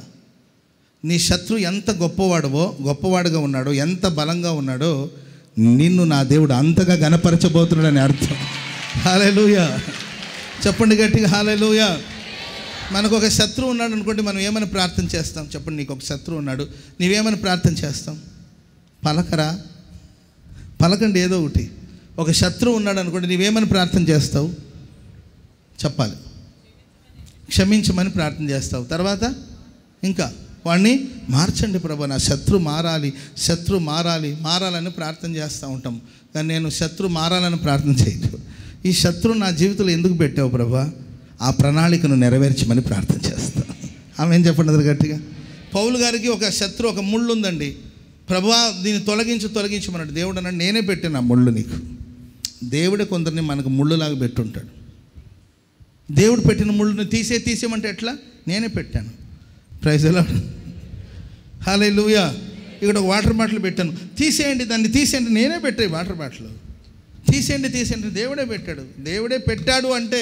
నీ శత్రువు ఎంత గొప్పవాడుగా ఉన్నాడో, ఎంత బలంగా ఉన్నాడో నిన్ను నా దేవుడు అంతగా గణపరచబోతున్నాడని అర్థం. హల్లెలూయా. చెప్పండి గట్టిగా హల్లెలూయా. మనకు ఒక శత్రువు ఉన్నాడు అనుకోండి, మనం ఏమైనా ప్రార్థన చేస్తాం? చెప్పండి, నీకు ఒక శత్రువు ఉన్నాడు, నీవేమైనా ప్రార్థన చేస్తాం? పలకండి ఏదో ఒకటి. ఒక శత్రువు ఉన్నాడు అనుకోండి, నీవేమైనా ప్రార్థన చేస్తావు? చెప్పాలి. క్షమించమని ప్రార్థన చేస్తావు. తర్వాత ఇంకా వాడిని మార్చండి ప్రభా, నా శత్రు మారాలని ప్రార్థన చేస్తూ ఉంటాం. కానీ నేను శత్రు మారాలని ప్రార్థన చేయను. ఈ శత్రు నా జీవితంలో ఎందుకు పెట్టావు ప్రభా, ఆ ప్రణాళికను నెరవేర్చమని ప్రార్థన చేస్తాను. ఆమె ఏం చెప్పండి అది గట్టిగా. పౌలు గారికి ఒక శత్రు, ఒక ముళ్ళు ఉందండి. ప్రభువా దీన్ని తొలగించమన్నాడు. దేవుడు అన్నాడు, నేనే పెట్టాను ఆ ముళ్ళు నీకు. దేవుడే కొందరిని మనకు ముళ్ళులాగా పెట్టుంటాడు. దేవుడు పెట్టిన ముళ్ళుని తీసేయమంటే ఎట్లా? నేనే పెట్టాను. ప్రైజ్ ది లార్డ్, హల్లెలూయా. ఇక్కడ ఒక వాటర్ బాటిల్ పెట్టాను, దాన్ని తీసేయండి, నేనే పెట్టాను వాటర్ బాటిల్. తీసేయండి, దేవుడే పెట్టాడు. దేవుడే పెట్టాడు అంటే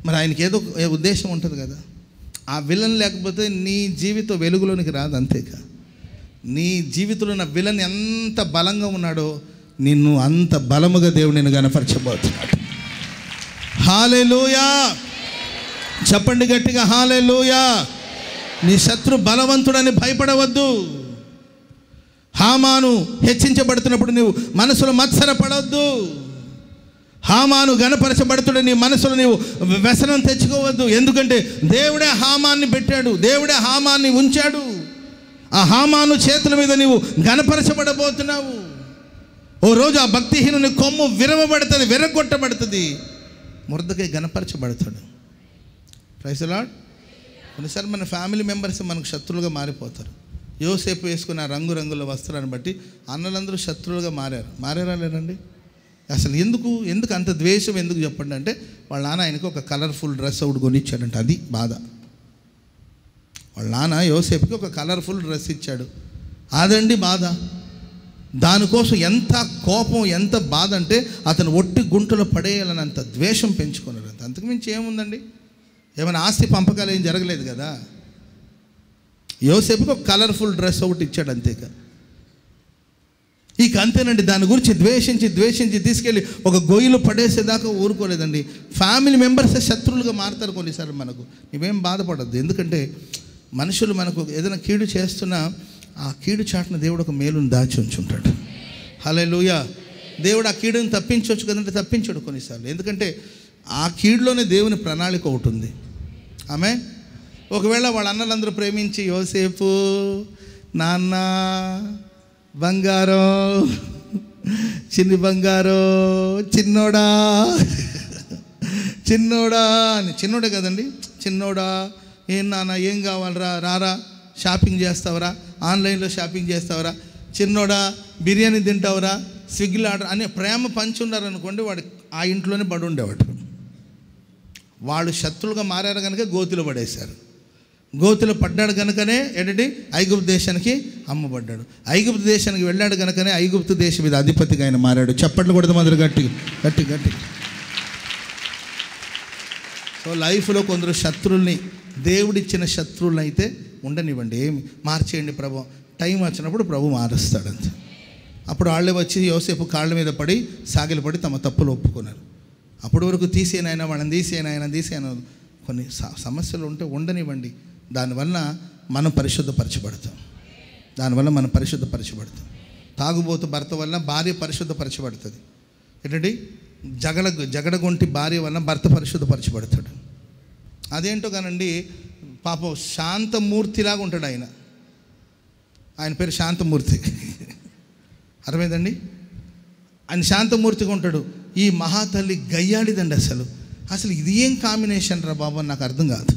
మరి ఆయనకి ఏదో ఉద్దేశం ఉంటుంది కదా. ఆ విలన్ లేకపోతే నీ జీవితం వెలుగులోనికి రాదు. అంతేకా, నీ జీవితంలో ఉన్న విలన్ ఎంత బలంగా ఉన్నాడో నిన్ను అంత బలముగా దేవుడు నిన్ను కనపరచబోతున్నాడు. హల్లెలూయా, చెప్పండి గట్టిగా హల్లెలూయా. నీ శత్రు బలవంతుడని భయపడవద్దు. హామాను హెచ్చించబడుతున్నప్పుడు నీవు మనసులో మత్సరపడవద్దు. హామాను గణపరచబడుతున్న నీ మనసులో నీవు వ్యసనం తెచ్చుకోవద్దు. ఎందుకంటే దేవుడే హామాన్ని పెట్టాడు, దేవుడే హామాన్ని ఉంచాడు. ఆ హామాను చేతుల మీద నీవు గణపరచబడబోతున్నావు. ఓ రోజు ఆ భక్తిహీనుని కొమ్ము విరగొట్టబడుతుంది. మొర్దెకై గణపరచబడతాడు. Praise the Lord. కొన్నిసార్లు మన ఫ్యామిలీ మెంబర్స్ మనకు శత్రువులుగా మారిపోతారు. యోసేపు వేసుకున్న రంగురంగుల వస్త్రాన్ని బట్టి అన్నలందరూ శత్రువులుగా మారారా లేదండి? అసలు ఎందుకు అంత ద్వేషం ఎందుకు చెప్పండి అంటే, వాళ్ళ నాన్న ఆయనకు ఒక కలర్ఫుల్ డ్రెస్ ఒకటి కొనిచ్చాడంట. అది బాధ. వాళ్ళ నాన్న యోసేపుకి ఒక కలర్ఫుల్ డ్రెస్ ఇచ్చాడు, అదండి బాధ. దానికోసం ఎంత కోపం, ఎంత బాధ అంటే అతను ఒట్టి గుంటలో పడేయాలనంత ద్వేషం పెంచుకున్నాడు. అంతకుమించి ఏముందండి? ఏమైనా ఆస్తి పంపకాలు ఏం జరగలేదు కదా. యోసేపుకి ఒక కలర్ఫుల్ డ్రెస్ ఒకటి ఇచ్చాడు, అంతేకా. ఇక అంతేనండి. దాని గురించి ద్వేషించి తీసుకెళ్ళి ఒక గొయ్యిలో పడేసేదాకా ఊరుకోలేదండి. ఫ్యామిలీ మెంబర్సే శత్రువులుగా మారుతారు కొన్నిసార్లు మనకు. నువ్వేం బాధపడద్దు. ఎందుకంటే మనుషులు మనకు ఏదైనా కీడు చేస్తున్నా ఆ కీడు చాటున దేవుడు ఒక మేలును దాచి ఉంచుంటాడు. హల్లెలూయా. దేవుడు ఆ కీడుని తప్పించవచ్చు కదంటే తప్పించడు కొన్నిసార్లు. ఎందుకంటే ఆ కీడులోనే దేవుని ప్రణాళిక ఒకటి ఉంది. ఆమె ఒకవేళ వాళ్ళ అన్నలందరూ ప్రేమించి, యోసేపు నాన్న బంగారం, చిన్ని బంగారం, చిన్నోడా అని, చిన్నోడే కదండి, చిన్నోడా ఏం నాన్న ఏం కావాలరా, రారా షాపింగ్ చేస్తావరా, ఆన్లైన్లో షాపింగ్ చేస్తావరా, చిన్నోడా బిర్యానీ తింటావురా, స్విగ్గీలో ఆర్డర్ అనే ప్రేమ పంచి ఉన్నారనుకోండి, వాడు ఆ ఇంట్లోనే పడి ఉండేవాడు. వాళ్ళు శత్రువులుగా మారారు కనుక గోతిలో పడేశారు. గోతిలో పడ్డాడు కనుకనే ఏంటంటే ఐగుప్తు దేశానికి అమ్మబడ్డాడు. ఐగుప్తు దేశానికి వెళ్ళాడు కనుకనే ఐగుప్తు దేశం మీద అధిపతిగా ఆయన మారాడు. చప్పట్లు కొడదాం మొదలు గట్టి. సో లైఫ్లో కొందరు శత్రువుల్ని, దేవుడిచ్చిన శత్రువులను అయితే ఉండనివ్వండి, ఏమి మార్చేయండి ప్రభు. టైం వచ్చినప్పుడు ప్రభు మారుస్తాడు అంతే. అప్పుడు వాళ్ళే వచ్చి యోసేపు కాళ్ళ మీద పడి సాగిలపడి తమ తప్పులు ఒప్పుకున్నారు. అప్పటి వరకు తీసేనైనా వాళ్ళని తీసేయన కొన్ని సమస్యలు ఉంటే ఉండనివ్వండి. దానివల్ల మనం పరిశుద్ధపరచబడతాం. తాగుబోతు భర్త వల్ల భార్య పరిశుద్ధపరచబడుతుంది. ఏంటంటే జగడగొంటి భార్య వల్ల భర్త పరిశుద్ధపరచబడతాడు. అదేంటో కానండి, పాపం శాంతమూర్తిలాగా ఉంటాడు ఆయన పేరు శాంతమూర్తి. అర్థమైందండి? ఆయన శాంతమూర్తిగా ఉంటాడు. ఈ మహాతల్లి గయ్యాడిదండి. అసలు ఇది ఏం కాంబినేషన్ రా బాబు నాకు అర్థం కాదు.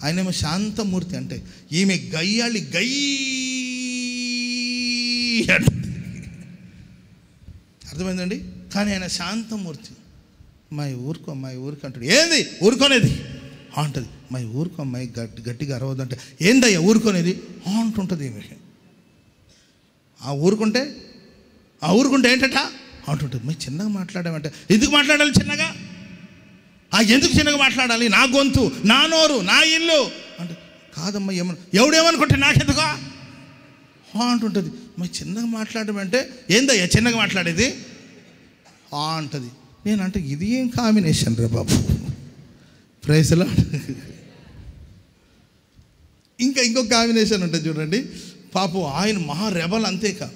ఆయనేమో శాంతమూర్తి అంటే ఈమె గయ్యాళి అర్థమైందండి. కానీ ఆయన శాంతమూర్తి. అమ్మాయి ఊరుకో అంటాడు. ఏంది ఊరుకోనేది అంటది. అమ్మాయి ఊరుకో అమ్మాయి గట్టిగా అరవద్దంటే, ఏందయ్యా ఊరుకోనేది అంటుంటుంది ఈమె. ఆ ఊరుకుంటే ఏంటట అంటుంటుంది. మరి చిన్నగా మాట్లాడామంటే, ఎందుకు మాట్లాడాలి చిన్నగా? ఎందుకు చిన్నగా మాట్లాడాలి? నా గొంతు, నా నోరు, నా ఇల్లు అంటే, కాదమ్మా ఎవడేమనుకుంటే నాకెందుకో అంటుంటుంది. మరి చిన్నగా మాట్లాడమంటే, ఏందయ్యా చిన్నగా మాట్లాడేది అంటది. నేనంటే ఇది ఏం కాంబినేషన్ రా బాబు. Praise the Lord. ఇంకొక కాంబినేషన్ ఉంటుంది చూడండి. పాపం ఆయన మహా రెబల్, అంతేకా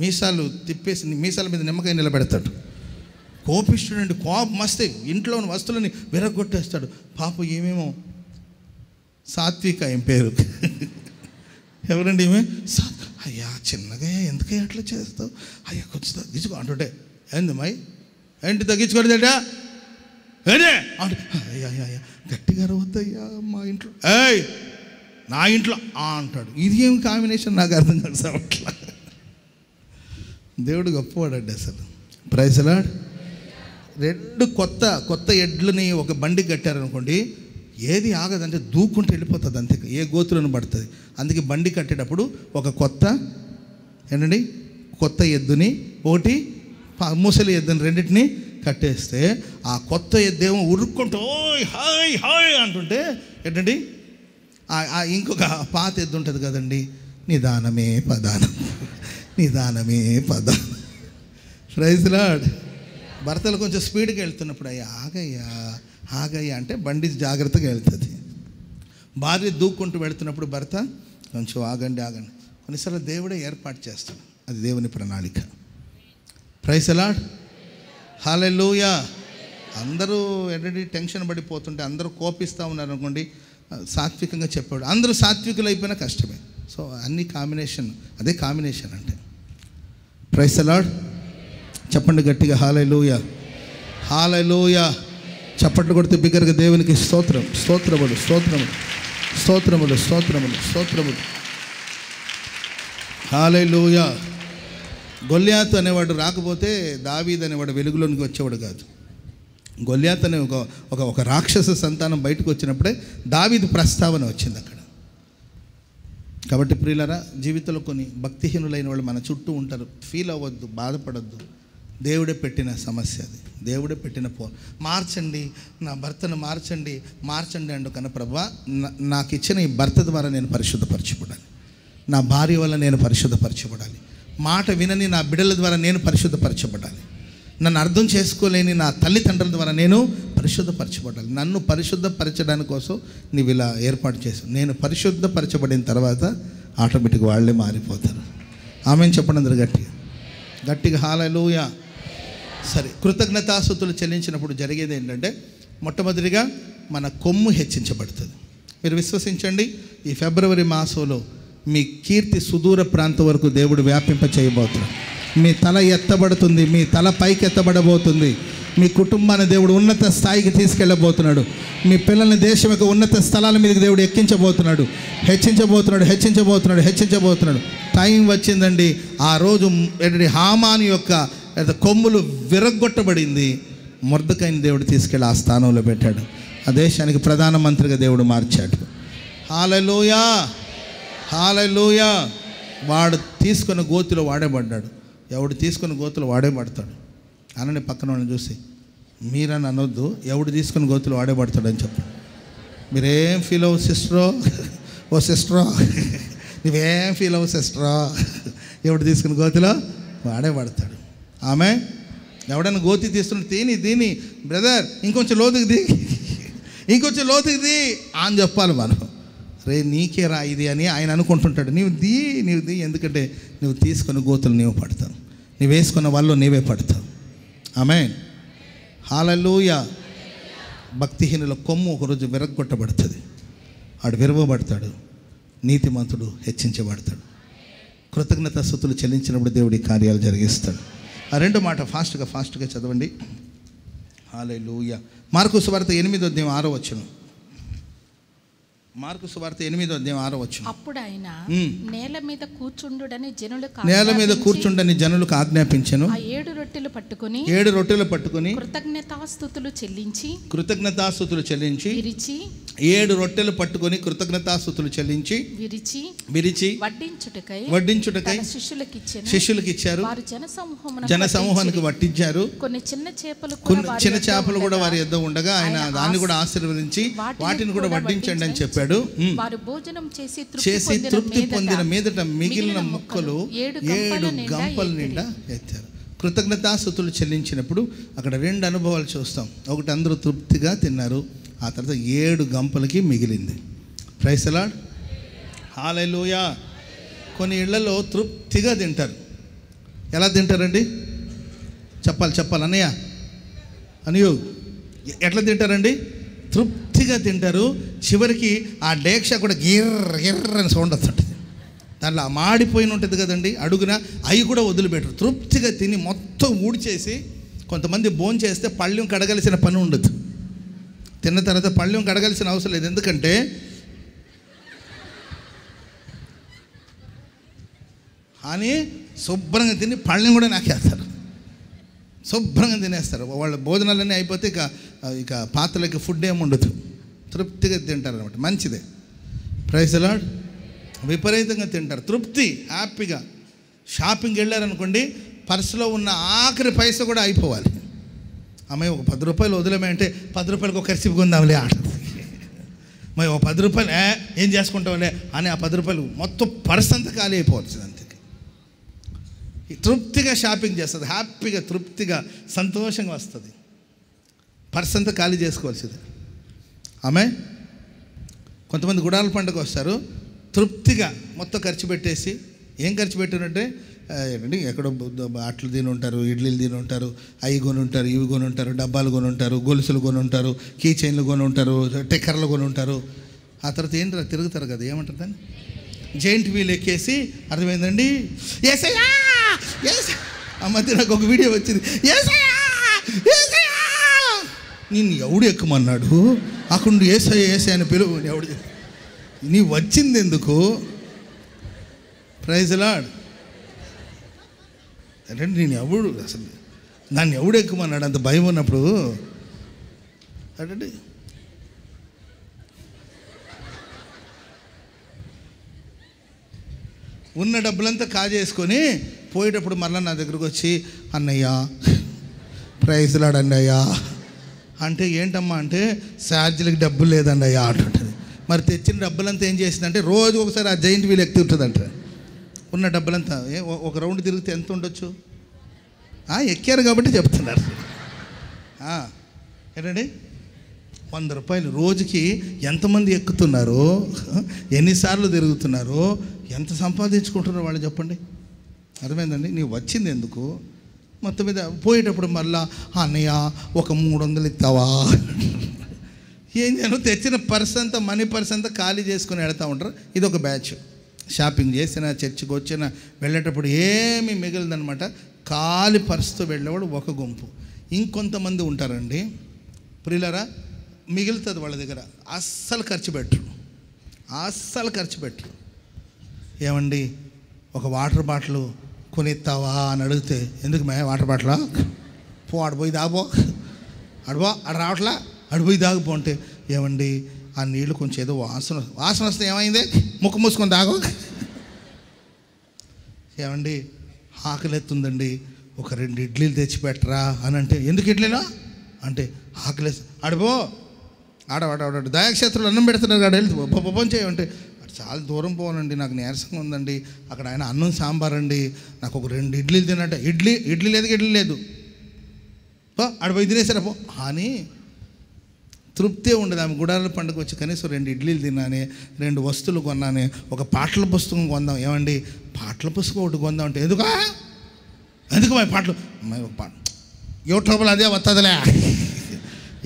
మీసాలు తిప్పేసి మీసాల మీద నిమ్మకాయ నిలబెడతాడు. కోపిష్ఠుడండి, కోపం మస్తే ఇంట్లోని వస్తువులని విరగొట్టేస్తాడు. పాపం ఏమేమో సాత్విక ఏం పేరు ఎవరండి ఈమె? అయ్యా చిన్నగా ఎందుకే అట్లా చేస్తావు, అయ్యా కొంచెం తగ్గించుకో అంటుంటే, ఏంది అమ్మాయి ఏంటి తగ్గించుకోలేదట ఏదే అంటే, అయ్యా అయ్యా గట్టిగా వద్దయ్యా మా ఇంట్లో, ఏయ్ నా ఇంట్లో అంటాడు. ఇది ఏం కాంబినేషన్ నాకు అర్థం కాదు సార్. అట్లా దేవుడు గొప్పవాడండి అసలు. Praise Lord. రెండు కొత్త ఎడ్లని ఒక బండి కట్టారనుకోండి, ఏది ఆగదంటే దూకుంటూ వెళ్ళిపోతుంది, అంతే ఏ గోతులను పడుతుంది. అందుకే బండి కట్టేటప్పుడు ఒక కొత్త ఎద్దుని ఒకటి ముసలి ఎద్దుని రెండింటిని కట్టేస్తే ఆ కొత్త ఎద్దేమో ఉరుక్కుంటూ ఓయ్ హాయ్ హాయ్ అంటుంటే ఏంటండి ఇంకొక పాత ఎద్దు ఉంటుంది కదండి, నిదానమే పదానం నిదానమే పదానం. Praise lord. భర్తలు కొంచెం స్పీడ్గా వెళ్తున్నప్పుడు అయ్యా ఆగయ్యా అంటే బండి జాగ్రత్తగా వెళ్తుంది. భార్య దూక్కుంటూ వెళుతున్నప్పుడు భర్త కొంచెం ఆగండి. కొన్నిసార్లు దేవుడే ఏర్పాటు చేస్తాడు, అది దేవుని ప్రణాళిక. Praise Lord. హల్లెలూయా. అందరూ ఏంటంటే టెన్షన్ పడిపోతుంటే అందరూ కోపిస్తూ ఉన్నారు అనుకోండి, సాత్వికంగా చెప్పాడు. అందరూ సాత్వికులు అయిపోయినా కష్టమే. సో అన్ని కాంబినేషన్, అదే కాంబినేషన్ అంటే. Praise Lord. చెప్పండి గట్టిగా హల్లెలూయా హల్లెలూయా. చప్పట్లు కొడితే బిగ్గరగా దేవునికి స్తోత్రం స్తోత్రములు స్తోత్రములు స్తోత్రములు స్తోత్రములు స్తోత్రములు. హల్లెలూయా. గొల్యాతు అనేవాడు రాకపోతే దావీదు అనేవాడు వెలుగులోనికి వచ్చేవాడు కాదు. గొల్యాతు అనే ఒక రాక్షస సంతానం బయటకు వచ్చినప్పుడే దావీదు ప్రస్తావన వచ్చింది అక్కడ. కాబట్టి ప్రియులారా, జీవితంలో కొన్ని భక్తిహీనులైన వాళ్ళు మన చుట్టూ ఉంటారు. ఫీల్ అవ్వద్దు, బాధపడద్దు. దేవుడే పెట్టిన సమస్య అది, దేవుడే పెట్టిన మార్చండి, నా భర్తను మార్చండి అండు కన్నా ప్రభువా, నాకు ఇచ్చిన ఈ భర్త ద్వారా నేను పరిశుద్ధపరచబడాలి, నా భార్య వల్ల నేను పరిశుద్ధపరచబడాలి, మాట వినని నా బిడ్డల ద్వారా నేను పరిశుద్ధపరచబడాలి, నన్ను అర్థం చేసుకోలేని నా తల్లిదండ్రుల ద్వారా నేను పరిశుద్ధపరచబడాలి. నన్ను పరిశుద్ధపరచడానికి కోసం నీవు ఇలా ఏర్పాటు చేసావు. నేను పరిశుద్ధపరచబడిన తర్వాత ఆటోమేటిక్గా వాళ్ళే మారిపోతారు. ఆమెను చెప్పండి అందరు గట్టిగా హల్లెలూయా. సరే, కృతజ్ఞతాస్తుతులు చెల్లించినప్పుడు జరిగేది ఏంటంటే, మొట్టమొదటిగా మన కొమ్ము హెచ్చించబడుతుంది. మీరు విశ్వసించండి, ఈ ఫిబ్రవరి మాసంలో మీ కీర్తి సుదూర ప్రాంతం వరకు దేవుడు వ్యాపింప చేయబోతున్నాడు. మీ తల ఎత్తబడుతుంది, మీ తల పైకి ఎత్తబడబోతుంది. మీ కుటుంబాన్ని దేవుడు ఉన్నత స్థాయికి తీసుకెళ్ళబోతున్నాడు. మీ పిల్లల్ని దేశం యొక్క ఉన్నత స్థలాల మీదకి దేవుడు ఎక్కించబోతున్నాడు, హెచ్చించబోతున్నాడు. టైం వచ్చిందండి. ఆ రోజు హామాను యొక్క కొమ్ములు విరగ్గొట్టబడింది. మొర్దెకైని దేవుడు తీసుకెళ్ళి ఆ స్థానంలో పెట్టాడు. ఆ దేశానికి ప్రధానమంత్రిగా దేవుడు మార్చాడు. హల్లెలూయా హల్లెలూయా. వాడు తీసుకున్న గోతిలో వాడేబడ్డాడు. ఎవడు తీసుకున్న గోతులు వాడేబడతాడు. అనని పక్కన వాళ్ళని చూసి, మీరని అనొద్దు, ఎవడు తీసుకున్న గోతులు వాడేబడతాడని చెప్పు. మీరేం ఫీల్ అవ్వు సిస్టరో, నువ్వేం ఫీల్ అవ్వు సిస్టరో, ఎవడు తీసుకున్న గోతిలో వాడేబడతాడు. ఆమె ఎవడన్నా గోతి తీస్తుంటే దీని బ్రదర్ ఇంకొంచెం లోతుకి ది అని చెప్పాలి మనం. రే నీకే రా ఇది అని ఆయన అనుకుంటుంటాడు. నీవు ది ఎందుకంటే నువ్వు తీసుకున్న గోతులు నీవు పడతావు, నువ్వు వేసుకున్న వాళ్ళు నీవే పడతావు. ఆమేన్. హల్లెలూయా. భక్తిహీనుల కొమ్ము ఒకరోజు విరగ్గొట్టబడుతుంది. ఆడు విరవబడతాడు, నీతిమంతుడు హెచ్చించబడతాడు. కృతజ్ఞతాస్తుతులు చెల్లించినప్పుడు దేవుడి కార్యాలు జరిగిస్తాడు. ఆ రెండో మాట ఫాస్ట్గా చదవండి. హల్లెలూయా. మార్కు సువార్త 8:6. మార్కు సువార్త 8:6. అప్పుడు ఆయన నేల మీద కూర్చుండుడని జనులకు ఆజ్ఞాపించెను. ఆ 7 రొట్టెలు పట్టుకొని కృతజ్ఞతాస్తుతులు చెల్లించి విరిచి 7 రొట్టెలు పట్టుకొని కృతజ్ఞతాస్తుతులు చెల్లించి విరిచి వడ్డించుటకై శిష్యులకు ఇచ్చారు. జనసమూహానికి వడ్డించారు. కొన్ని చిన్న చేపలు కూడా వారి యొద్ద ఉండగా ఆయన దాన్ని కూడా ఆశీర్వదించి వాటిని కూడా వడ్డించండి అని చెప్పాడు. వారు భోజనం చేసి తృప్తి పొందిన మీదట మిగిలిన ముక్కలు 7 గంపల నిండా ఎత్తారు. కృతజ్ఞతాస్తుతులు చెల్లించినప్పుడు అక్కడ 2 అనుభవాలు చూస్తాం. ఒకటి, అందరూ తృప్తిగా తిన్నారు. ఆ తర్వాత 7 గంపలకి మిగిలింది. Praise the Lord. హల్లెలూయా. కొన్ని ఇళ్లలో తృప్తిగా తింటారు. ఎలా తింటారండి? చెప్పాలి అనియో ఎట్లా తింటారండి? తృప్తిగా తింటారు. చివరికి ఆ డేక్ష కూడా గిర్ర అని సౌండ్ వస్తుంటుంది. దాంట్లో మాడిపోయిన ఉంటుంది కదండి అడుగున, అవి కూడా వదిలిపెట్టరు. తృప్తిగా తిని మొత్తం ఊడ్చేసి, కొంతమంది భోజనం చేస్తే పళ్ళెం కడగలిసిన పని ఉండదు. తిన్న తర్వాత పళ్ళెం కడగలిసిన అవసరం లేదు. ఎందుకంటే అని శుభ్రంగా తిని పళ్ళెం కూడా నాకేస్తారు, శుభ్రంగా తినేస్తారు. వాళ్ళ భోజనాలన్నీ అయిపోతే ఇక పాత్రలకి ఫుడ్ ఏమి ఉండదు, తృప్తిగా తింటారు అనమాట. మంచిదే, ప్రైజ్ ది లార్డ్. విపరీతంగా తింటారు, తృప్తి, హ్యాపీగా. షాపింగ్కి వెళ్ళారనుకోండి, పర్సులో ఉన్న ఆఖరి పైసా కూడా అయిపోవాలి. అమ్మాయి ఒక 10 రూపాయలు వదిలేమంటే 10 రూపాయలకు ఒక కర్చీపు కొందాంలే ఆటది. మరి ఒక 10 రూపాయలు ఏం చేసుకుంటాంలే అని ఆ 10 రూపాయలు మొత్తం పర్స్ అంతా ఖాళీ అయిపోవచ్చు. అంతే తృప్తిగా షాపింగ్ చేస్తుంది, హ్యాపీగా, తృప్తిగా, సంతోషంగా వస్తుంది. పర్స్ అంతా ఖాళీ చేసుకోవాల్సింది. ఆమె కొంతమంది గుడాల పండుగ వస్తారు, తృప్తిగా మొత్తం ఖర్చు పెట్టేసి, ఏం ఖర్చు పెట్టినట్టే ఏంటండి, ఎక్కడో అట్లు తిని ఉంటారు, ఇడ్లీలు తిని ఉంటారు, అవి కొని ఉంటారు, ఇవి కొని ఉంటారు, డబ్బాలు కొని ఉంటారు, గొలుసులు కొని ఉంటారు, కీ చైన్లు కొని ఉంటారు, టెక్కర్లు కొని ఉంటారు. ఆ తర్వాత ఏంటి తిరుగుతారు కదా, ఏమంటారు దాన్ని, జైంట్ వీల్ ఎక్కేసి, అర్థమైందండి, ఏసయ్యా ఏసయ్యా. ఆ మధ్య నాకు ఒక వీడియో వచ్చింది, ఏసయ్యా ఏసయ్యా. నేను ఎవడు ఎక్కమన్నాడు, అక్కడ ఏసయ్య ఏసయ్య అని పిలువు, ఎవడు నీ వచ్చింది ఎందుకు? Praise the Lord. అంటే నేను ఎవడు అసలు దాన్ని ఎవడు ఎక్కుమన్నాడు, అంత భయం ఉన్నప్పుడు. అంటే ఉన్న డబ్బులంతా కాజేసుకొని పోయేటప్పుడు మళ్ళీ నా దగ్గరకు వచ్చి, అన్నయ్య ప్రైజ్ ది లార్డ్ అన్నయ్యా అంటే, ఏంటమ్మా అంటే, ఛార్జీలకు డబ్బులు లేదండి అయ్యా అంటుంటుంది. మరి తెచ్చిన డబ్బులంతా ఏం చేసిందంటే, రోజు ఒకసారి ఆ జైంట్ వీల్ ఎక్కుతూ ఉంటుందంట. ఉన్న డబ్బులంతా ఒక రౌండ్ తిరిగితే ఎంత ఉండొచ్చు? ఎక్కారు కాబట్టి చెప్తున్నారు. ఏంటండి, 100 రూపాయలు రోజుకి ఎంతమంది ఎక్కుతున్నారో, ఎన్నిసార్లు తిరుగుతున్నారో, ఎంత సంపాదించుకుంటున్నారో వాళ్ళు చెప్పండి. అర్థమైందండి? నీవు వచ్చింది ఎందుకు? మొత్తం మీద పోయేటప్పుడు మళ్ళా, అన్నయ్య ఒక 300 ఇస్తావా? ఏం చేయను, తెచ్చిన పర్స్ అంతా, మనీ పర్స్ అంతా ఖాళీ చేసుకుని వెళ్తూ ఉంటారు. ఇది ఒక బ్యాచ్. షాపింగ్ చేసిన, చర్చికి వచ్చిన, వెళ్ళేటప్పుడు ఏమీ మిగిలిందనమాట. ఖాళీ పర్సుతో వెళ్ళేవాడు ఒక గుంపు. ఇంకొంతమంది ఉంటారండి ప్రియులారా, మిగులుతుంది వాళ్ళ దగ్గర, అస్సలు ఖర్చు పెట్టరు. ఏమండి, ఒక వాటర్ బాటిల్ కొనిస్తావా అని అడిగితే, ఎందుకు మే వాటర్ బాటిలా, పో ఆడిపోయి దాగపో, ఆడ రావట్లా, ఆడిపోయి దాగిపో అంటే, ఏమండి ఆ నీళ్ళు కొంచెం ఏదో వాసన వస్తే ఏమైంది, ముక్కు మూసుకొని దాగో. ఏమండి ఆకలిస్తుందండి, ఒక 2 ఇడ్లీలు తెచ్చిపెట్టరా అని అంటే, ఎందుకు ఇడ్లీలో అంటే, ఆకలేసి ఆడిపో, ఆడ దయాక్షేత్రంలో అన్నం పెడుతున్నారు కాడ వెళ్తే పప్పని చేయమంటే, చాలా దూరం పోనండి, నాకు నీరసంగా ఉందండి, అక్కడ ఆయన అన్నం సాంబార్ అండి, నాకు ఒక 2 ఇడ్లీలు తినంటే, ఇడ్లీ లేదు ఆడిపోయి తినేసారా పో అని తృప్తే ఉండదు. ఆమె గుడాల పండుగ వచ్చి కనీసం 2 ఇడ్లీలు తిన్నానే, 2 వస్తువులు కొన్నానే, ఒక పాటల పుస్తకం కొందాం. ఏమండి పాటల పుస్తకం ఒకటి కొందాం అంటే, ఎందుకు మా పాటలు యూట్యూబ్లో అదే వస్తుందిలే.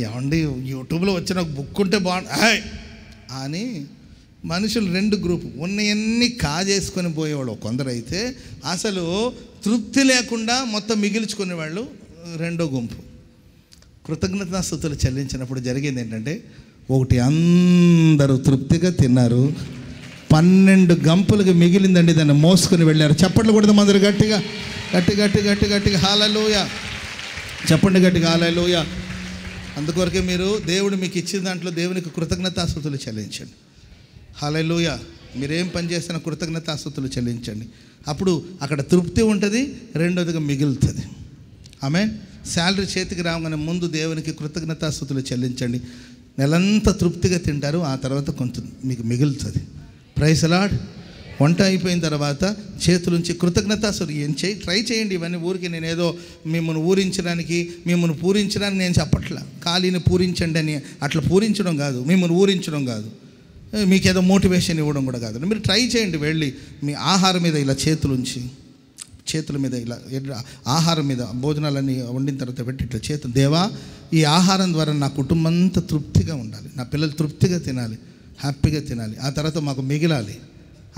ఏమండి యూట్యూబ్లో వచ్చిన ఒక బుక్ ఉంటే బాగుంటుంది అని మనుషులు 2 గ్రూపు. ఉన్నవన్నీ కాజేసుకొని పోయేవాళ్ళు కొందరైతే, అసలు తృప్తి లేకుండా మొత్తం మిగిల్చుకునేవాళ్ళు 2వ గుంపు. కృతజ్ఞతాస్తుతులు చెల్లించినప్పుడు జరిగింది ఏంటంటే, ఒకటి అందరూ తృప్తిగా తిన్నారు, 12 గంపులకు మిగిలిందండి, దాన్ని మోసుకొని వెళ్ళారు. చప్పట్లు కొడదాం అందరూ గట్టిగా హల్లెలూయా చెప్పండి, గట్టిగా హల్లెలూయా. అందుకొరకే మీరు దేవుడు మీకు ఇచ్చిన దాంట్లో దేవునికి కృతజ్ఞతాస్తుతులు చెల్లించండి. హల్లెలూయా. మీరేం పని చేసినా కృతజ్ఞతాస్తుతులు చెల్లించండి. అప్పుడు అక్కడ తృప్తి ఉంటుంది, రెండోదిగా మిగులుతుంది. ఆమేన్. శాలరీ చేతికి రాగానే ముందు దేవునికి కృతజ్ఞతాస్తుతులు చెల్లించండి. నెలంతా తృప్తిగా తింటారు, ఆ తర్వాత కొంత మీకు మిగులుతుంది. Praise the Lord. వంట అయిపోయిన తర్వాత చేతులుంచి కృతజ్ఞతాస్తుతులు ట్రై చేయండి. ఇవన్నీ ఊరికి నేనేదో మిమ్మల్ని ఊరించడానికి, మిమ్మల్ని పూరించడానికి నేను చెప్పట్లా. ఖాళీని పూరించండి అని అట్లా పూరించడం కాదు, మిమ్మల్ని ఊరించడం కాదు, మీకేదో మోటివేషన్ ఇవ్వడం కూడా కాదు. మీరు ట్రై చేయండి. వెళ్ళి మీ ఆహారం మీద ఇలా చేతుల మీద ఇలా ఆహారం మీద భోజనాలన్నీ వండిన తర్వాత పెట్టి ఇట్లా చేతులు, దేవా ఈ ఆహారం ద్వారా నా కుటుంబం అంతా తృప్తిగా ఉండాలి, నా పిల్లలు తృప్తిగా తినాలి, హ్యాపీగా తినాలి, ఆ తర్వాత మాకు మిగిలాలి.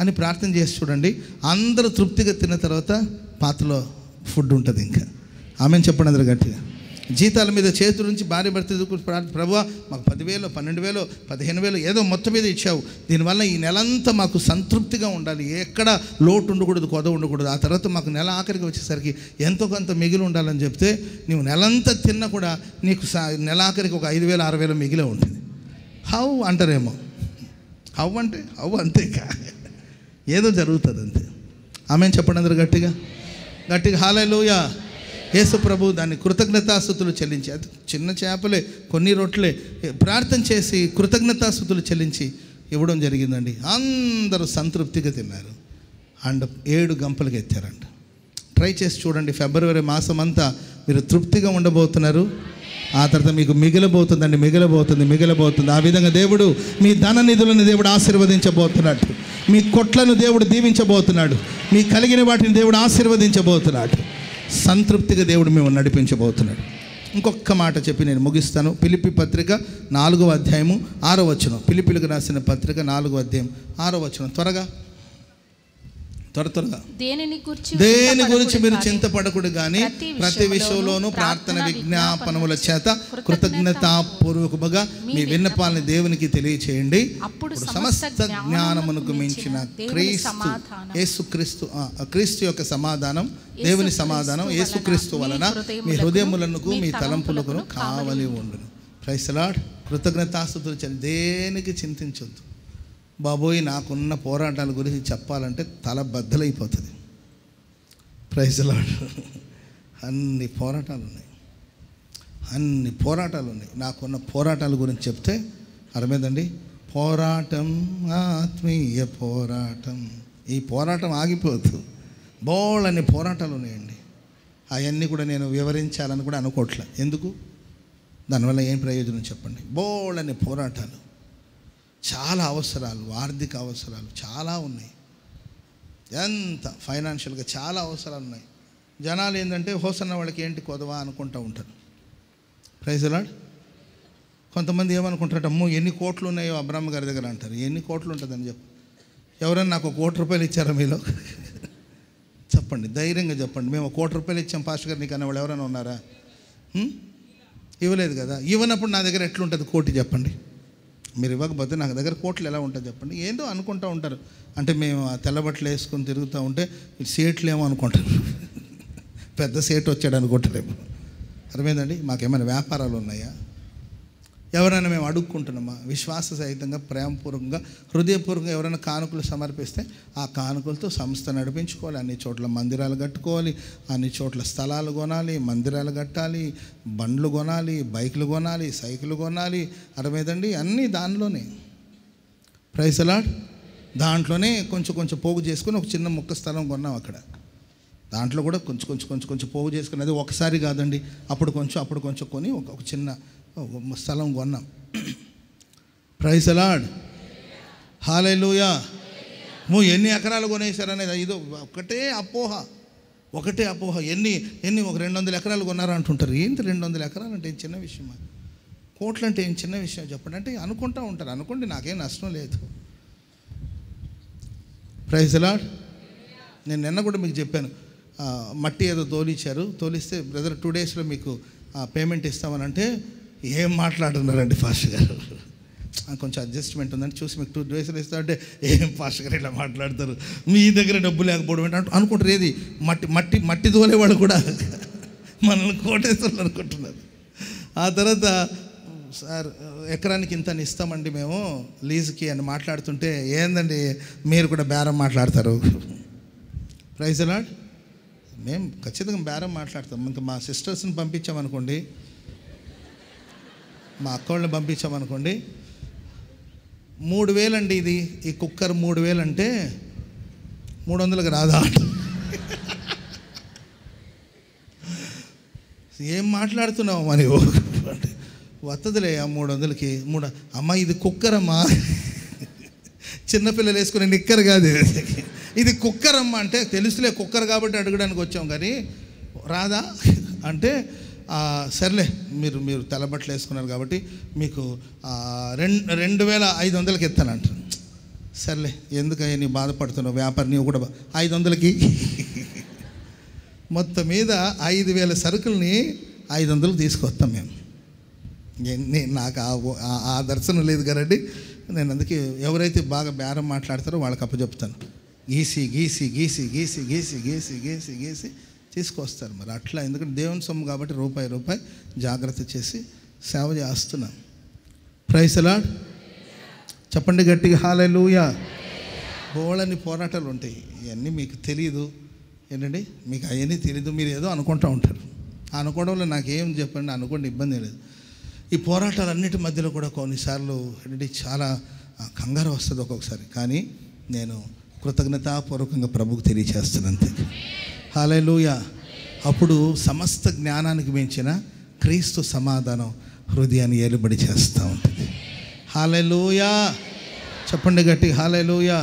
అని ప్రార్థన చేసి చూడండి. అందరూ తృప్తిగా తిన్న తర్వాత పాత్రలో ఫుడ్ ఉంటుంది. ఇంకా ఆమెను చెప్పండి అందరూ గట్టిగా. జీతాల మీద చేతుల నుంచి భార్య భర్త ప్రభువా మాకు 10,000 12,000 15,000 ఏదో మొత్తం మీద ఇచ్చావు, దీనివల్ల ఈ నెలంతా మాకు సంతృప్తిగా ఉండాలి, ఎక్కడ లోటు ఉండకూడదు, కొద ఉండకూడదు. ఆ తర్వాత మాకు నెల ఆఖరికి వచ్చేసరికి ఎంతో కొంత మిగిలి ఉండాలని చెప్తే నువ్వు నెలంతా తిన్నా కూడా నీకు నెల ఆఖరికి ఒక 5,000 6,000 మిగిలే ఉంటుంది. హౌ అంటారేమో. హౌ అంటే హౌ అంతే, ఏదో జరుగుతుంది అంతే. ఆమెను చెప్పండి అందరూ గట్టిగా గట్టిగా. హల్లెలూయా. యేసు ప్రభు దాన్ని కృతజ్ఞతాస్తుతులు చెల్లించి, అది చిన్న చేపలే కొన్ని రొట్టెలే, ప్రార్థన చేసి కృతజ్ఞతాస్తుతులు చెల్లించి ఇవ్వడం జరిగిందండి. అందరూ సంతృప్తిగా తిన్నారు. అండ్ 7 గంపలకి ఎత్తారంట. ట్రై చేసి చూడండి. ఫిబ్రవరి మాసం అంతా మీరు తృప్తిగా ఉండబోతున్నారు. ఆ తర్వాత మీకు మిగిలబోతుందండి, మిగిలబోతుంది. ఆ విధంగా దేవుడు మీ ధన నిధులను దేవుడు ఆశీర్వదించబోతున్నాడు. మీ కొట్లను దేవుడు దీవించబోతున్నాడు. మీ కలిగిన వాటిని దేవుడు ఆశీర్వదించబోతున్నాడు. సంతృప్తిగా దేవుడు మేము నడిపించబోతున్నాడు. ఇంకొక మాట చెప్పి నేను ముగిస్తాను. ఫిలిప్పీ పత్రిక 4వ అధ్యాయము 6వ వచనం. ఫిలిప్పీలకు రాసిన పత్రిక 4వ అధ్యాయం 6వ వచనం. త్వరగా దేని గురించి మీరు చింతపడకూడదు కానీ ప్రతి విషయంలోనూ ప్రార్థన విజ్ఞాపనముల చేత కృతజ్ఞతాపూర్వకముగా మీ విన్నపాలని దేవునికి తెలియచేయండి. అప్పుడు సమస్త జ్ఞానమునకు మించిన క్రీస్తు యొక్క సమాధానం, దేవుని సమాధానం యేసుక్రీస్తు వలన మీ హృదయములకు మీ తలంపులకు కావలి ఉండును. Praise the lord. కృతజ్ఞతాస్తుతులు చెల్లి దేనికి చింతించొద్దు. బాబోయ్ నాకున్న పోరాటాల గురించి చెప్పాలంటే తల బద్దలైపోతుంది. Praise the lord. అన్ని పోరాటాలు ఉన్నాయి. నాకున్న పోరాటాల గురించి చెప్తే అర్థమైందండి. పోరాటం, ఆత్మీయ పోరాటం. ఈ పోరాటం ఆగిపోదు. బోళ్ళన్ని పోరాటాలు ఉన్నాయండి. అవన్నీ కూడా నేను వివరించాలని కూడా అనుకోవట్లే. ఎందుకు? దానివల్ల ఏం ప్రయోజనం చెప్పండి. బోళ్ళన్ని పోరాటాలు, చాలా అవసరాలు, ఆర్థిక అవసరాలు చాలా ఉన్నాయి. ఎంత ఫైనాన్షియల్గా చాలా అవసరాలు ఉన్నాయి. జనాలు ఏంటంటే హోసన్న వాళ్ళకి ఏంటి కొదవా అనుకుంటూ ఉంటారు. Praise the Lord. కొంతమంది ఏమనుకుంటారట, అమ్మో ఎన్ని కోట్లు ఉన్నాయో అబ్రాహ్మ గారి దగ్గర అంటారు. ఎన్ని కోట్లు ఉంటుందని చెప్పు. ఎవరైనా నాకు ₹1,00,00,000 ఇచ్చారా మీలో? చెప్పండి, ధైర్యంగా చెప్పండి. మేము ₹1,00,00,000 ఇచ్చాం పాస్టర్ గారు నీకు అనేవాళ్ళు ఎవరైనా ఉన్నారా? ఇవ్వలేదు కదా. ఇవ్వనప్పుడు నా దగ్గర ఎట్లుంటుంది కోటి చెప్పండి. మీరు ఇవ్వకపోతే నాకు దగ్గర కోట్లు ఎలా ఉంటుంది చెప్పండి. ఏందో అనుకుంటూ ఉంటారు. అంటే మేము ఆ తెల్లబట్టలు వేసుకొని తిరుగుతూ ఉంటే సేట్లు ఏమో అనుకుంటారు. పెద్ద సేటు వచ్చాడు అనుకుంటారేమో. అర్థమైందండి. మాకేమైనా వ్యాపారాలు ఉన్నాయా? ఎవరైనా మేము అడుక్కుంటున్నామా? విశ్వాస సహితంగా, ప్రేమపూర్వకంగా, హృదయపూర్వకంగా ఎవరైనా కానుకలు సమర్పిస్తే ఆ కానుకలతో సంస్థ నడిపించుకోవాలి. అన్ని చోట్ల మందిరాలు కట్టుకోవాలి, అన్ని చోట్ల స్థలాలు కొనాలి, మందిరాలు కట్టాలి, బండ్లు కొనాలి, బైకులు కొనాలి, సైకిల్ కొనాలి. అర్థమైందండి. అన్నీ దానిలోనే. Praise the Lord. దాంట్లోనే కొంచెం పోగు చేసుకొని ఒక చిన్న ముక్క స్థలం కొన్నాం అక్కడ. దాంట్లో కూడా కొంచెం పోగు చేసుకుని, అది ఒకసారి కాదండి, అప్పుడు కొంచెం కొని ఒక చిన్న స్థలం కొన్నాం. Praise the Lord. హల్లెలూయా. ఎన్ని ఎకరాలు కొనేశారనేది ఇదో ఒకటే అపోహ. ఎన్ని ఒక 200 ఎకరాలు కొన్నారా అంటుంటారు. ఏంటి 200 ఎకరాలు అంటే ఏం చిన్న విషయమా? కోట్లు అంటే ఏం చిన్న విషయం చెప్పండి. అంటే అనుకుంటూ ఉంటారు. అనుకోండి, నాకేం నష్టం లేదు. Praise the Lord. నేను నిన్న కూడా మీకు చెప్పాను, మట్టి ఏదో తోలిస్తే బ్రదర్ 2 డేస్లో మీకు పేమెంట్ ఇస్తామని. అంటే ఏం మాట్లాడుతున్నారండి పాస్టర్ గారు, కొంచెం అడ్జస్ట్మెంట్ ఉందని చూసి మీకు 2 డేస్లో ఇస్తామంటే ఏం పాస్టర్ గారు ఇలా మాట్లాడతారు, మీ దగ్గర డబ్బు లేకపోవడం ఏంటి అనుకుంటారు. ఏది మట్టి తోలేవాడు కూడా మనల్ని కోటేశ్వరులు అనుకుంటున్నారు. ఆ తర్వాత సార్ ఎకరానికి ఇంత ఇస్తామండి మేము లీజుకి అని మాట్లాడుతుంటే, ఏందండి మీరు కూడా బేరం మాట్లాడతారు. Praise the Lord. మేము ఖచ్చితంగా బేరం మాట్లాడతాం. ఇంకా మా సిస్టర్స్ని పంపించామనుకోండి, మా అక్క వాళ్ళని పంపించామనుకోండి, 3,000 అండి ఇది, ఈ కుక్కర్ 3,000 అంటే 300కి రాదా? ఏం మాట్లాడుతున్నావు మరి? అంటే వత్తదిలే 300కి. అమ్మ ఇది కుక్కర్ అమ్మా, చిన్నపిల్లలు వేసుకునే నిక్కర్ కాదు ఇది కుక్కర్ అమ్మ. అంటే తెలుసులే కుక్కర్ కాబట్టి అడగడానికి వచ్చాం కానీ రాదా అంటే, సర్లే మీరు తెల్లబట్టలు వేసుకున్నారు కాబట్టి మీకు 2,500కి ఎత్తానంట. సర్లే ఎందుకయ్యా నీ బాధపడుతున్నావు, వ్యాపారం నీవు కూడా 500కి మొత్తం మీద 5,000 సరుకుల్ని 500కి తీసుకొస్తాం మేము. నాకు ఆ దర్శనం లేదు కదండి. నేను అందుకే ఎవరైతే బాగా బేరం మాట్లాడతారో వాళ్ళకి అప్పచెప్తాను. గీసి గీసి గీసి గీసి గీసి గీసి గీసి గీసి తీసుకొస్తారు. మరి అట్లా ఎందుకంటే దేవుని సొమ్ము కాబట్టి రూపాయి జాగ్రత్త చేసి సేవ చేస్తున్నాను. Praise the Lord. చెప్పండి గట్టిగా హల్లెలూయా. బోళ్ళని పోరాటాలు ఉంటాయి, ఇవన్నీ మీకు తెలియదు ఏంటండి, మీకు అవన్నీ తెలీదు. మీరు ఏదో అనుకుంటూ ఉంటారు. ఆ అనుకోవడంలో నాకేం చెప్పండి, అనుకోండి, ఇబ్బంది లేదు. ఈ పోరాటాలన్నిటి మధ్యలో కూడా కొన్నిసార్లు ఏంటంటే చాలా కంగారు వస్తుంది ఒక్కొక్కసారి. కానీ నేను కృతజ్ఞతాపూర్వకంగా ప్రభువుకు తెలియచేస్తాను అంతే. హల్లెలూయా. అప్పుడు సమస్త జ్ఞానానికి మించిన క్రీస్తు సమాధానం హృదయాన్ని ఏలుబడి చేస్తూ ఉంటుంది. హల్లెలూయా. చెప్పండి గట్టిగా హల్లెలూయా.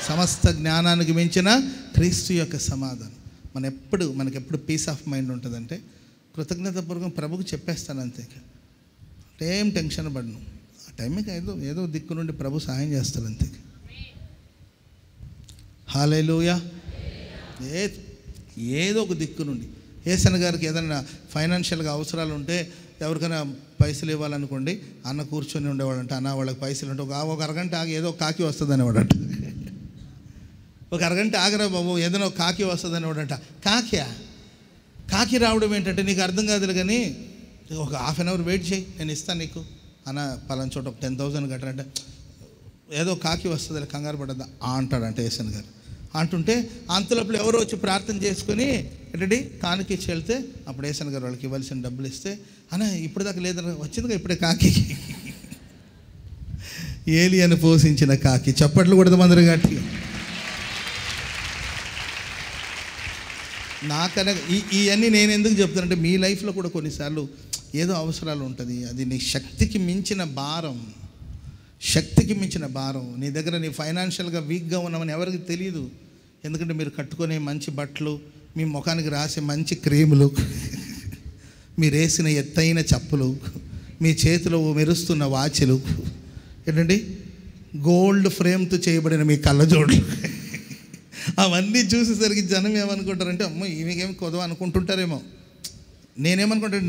సమస్త జ్ఞానానికి మించిన క్రీస్తు యొక్క సమాధానం మనకెప్పుడు పీస్ ఆఫ్ మైండ్ ఉంటుందంటే కృతజ్ఞతాపూర్వకం ప్రభుకు చెప్పేస్తాను అంతే. ఏం టెన్షన్ పడను. ఆ టైంకి ఏదో దిక్కు నుండి ప్రభు సహాయం చేస్తాడు అంతే. హల్లెలూయా. ఏదో ఒక దిక్కు నుండి ఏసన్న గారికి ఏదైనా ఫైనాన్షియల్గా అవసరాలు ఉంటే, ఎవరికైనా పైసలు ఇవ్వాలనుకోండి, అన్న కూర్చొని ఉండేవాడంట. అన్న వాళ్ళకి పైసలు ఉంటే ఒక అరగంట ఆగి ఏదో కాకి వస్తుంది అనేవాడంట. ఒక అరగంట ఆగరా బాబు, ఏదైనా కాకి వస్తుంది అనేవాడంట. కాకి రావడం ఏంటంటే నీకు అర్థం కాదులే, కానీ ఒక హాఫ్ అన్ అవర్ వెయిట్ చేయి, నేను ఇస్తాను నీకు అన్న. పలానా చోట ఒక 10,000 కట్టాలంటే ఏదో కాకి వస్తుంది, కంగారు పడద్దా అంటాడంట ఏసన్ గారు. అంటుంటే అంతలోపల ఎవరో వచ్చి ప్రార్థన చేసుకొని ఏంటంటే కానుకిచ్చి వెళ్తే అప్పుడు ఏసన్ గారు వాళ్ళకి ఇవ్వాల్సిన డబ్బులు ఇస్తే, అన్న ఇప్పుడు దాకా లేదని వచ్చిందిగా ఇప్పుడే కాకి. ఏలియను పోషించిన కాకి. చప్పట్లు కొడదాం అందరూ గట్టిగా. నాకనగా ఇవన్నీ నేను ఎందుకు చెప్తానంటే, మీ లైఫ్లో కూడా కొన్నిసార్లు ఏదో అవసరాలు ఉంటుంది. అది నీ శక్తికి మించిన భారం, నీ దగ్గర నీ ఫైనాన్షియల్గా వీక్గా ఉన్నామని ఎవరికి తెలియదు. ఎందుకంటే మీరు కట్టుకునే మంచి బట్టలు, మీ ముఖానికి రాసే మంచి క్రీములు, మీరు వేసిన ఎత్తైన చెప్పులు, మీ చేతిలో మెరుస్తున్న వాచ్లు, ఏంటండి గోల్డ్ ఫ్రేమ్తో చేయబడిన మీ కళ్ళజోళ్ళు, అవన్నీ చూసేసరికి జనం ఏమనుకుంటారంటే, అమ్మో ఈమెకేమి కొదవ అనుకుంటుంటారేమో. నేనేమనుకుంటాను,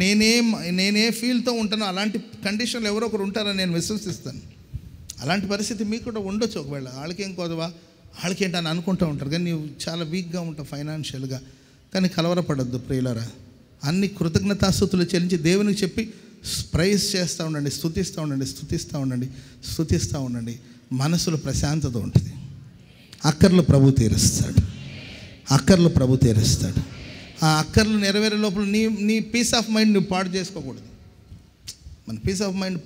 నేనే ఫీల్తో ఉంటానో అలాంటి కండిషన్లో ఎవరో ఒకరు ఉంటారని నేను విశ్వసిస్తాను. అలాంటి పరిస్థితి మీకు కూడా ఉండొచ్చు. ఒకవేళ వాళ్ళకేం కొదవా, వాళ్ళకేంటి అని అనుకుంటూ ఉంటారు. కానీ నీవు చాలా వీక్గా ఉంటావు ఫైనాన్షియల్గా. కానీ కలవరపడద్దు ప్రియులారా. అన్ని కృతజ్ఞతాస్తుతులు చెల్లించి దేవునికి చెప్పి ప్రైజ్ చేస్తూ ఉండండి, స్తుతిస్తూ ఉండండి. మనసులో ప్రశాంతత ఉంటుంది. అక్కర్లు ప్రభు తీరుస్తాడు. ఆ అక్కర్లు నెరవేరే లోపల నీ పీస్ ఆఫ్ మైండ్ నువ్వు పాడు చేసుకోకూడదు. మన పీస్ ఆఫ్ మైండ్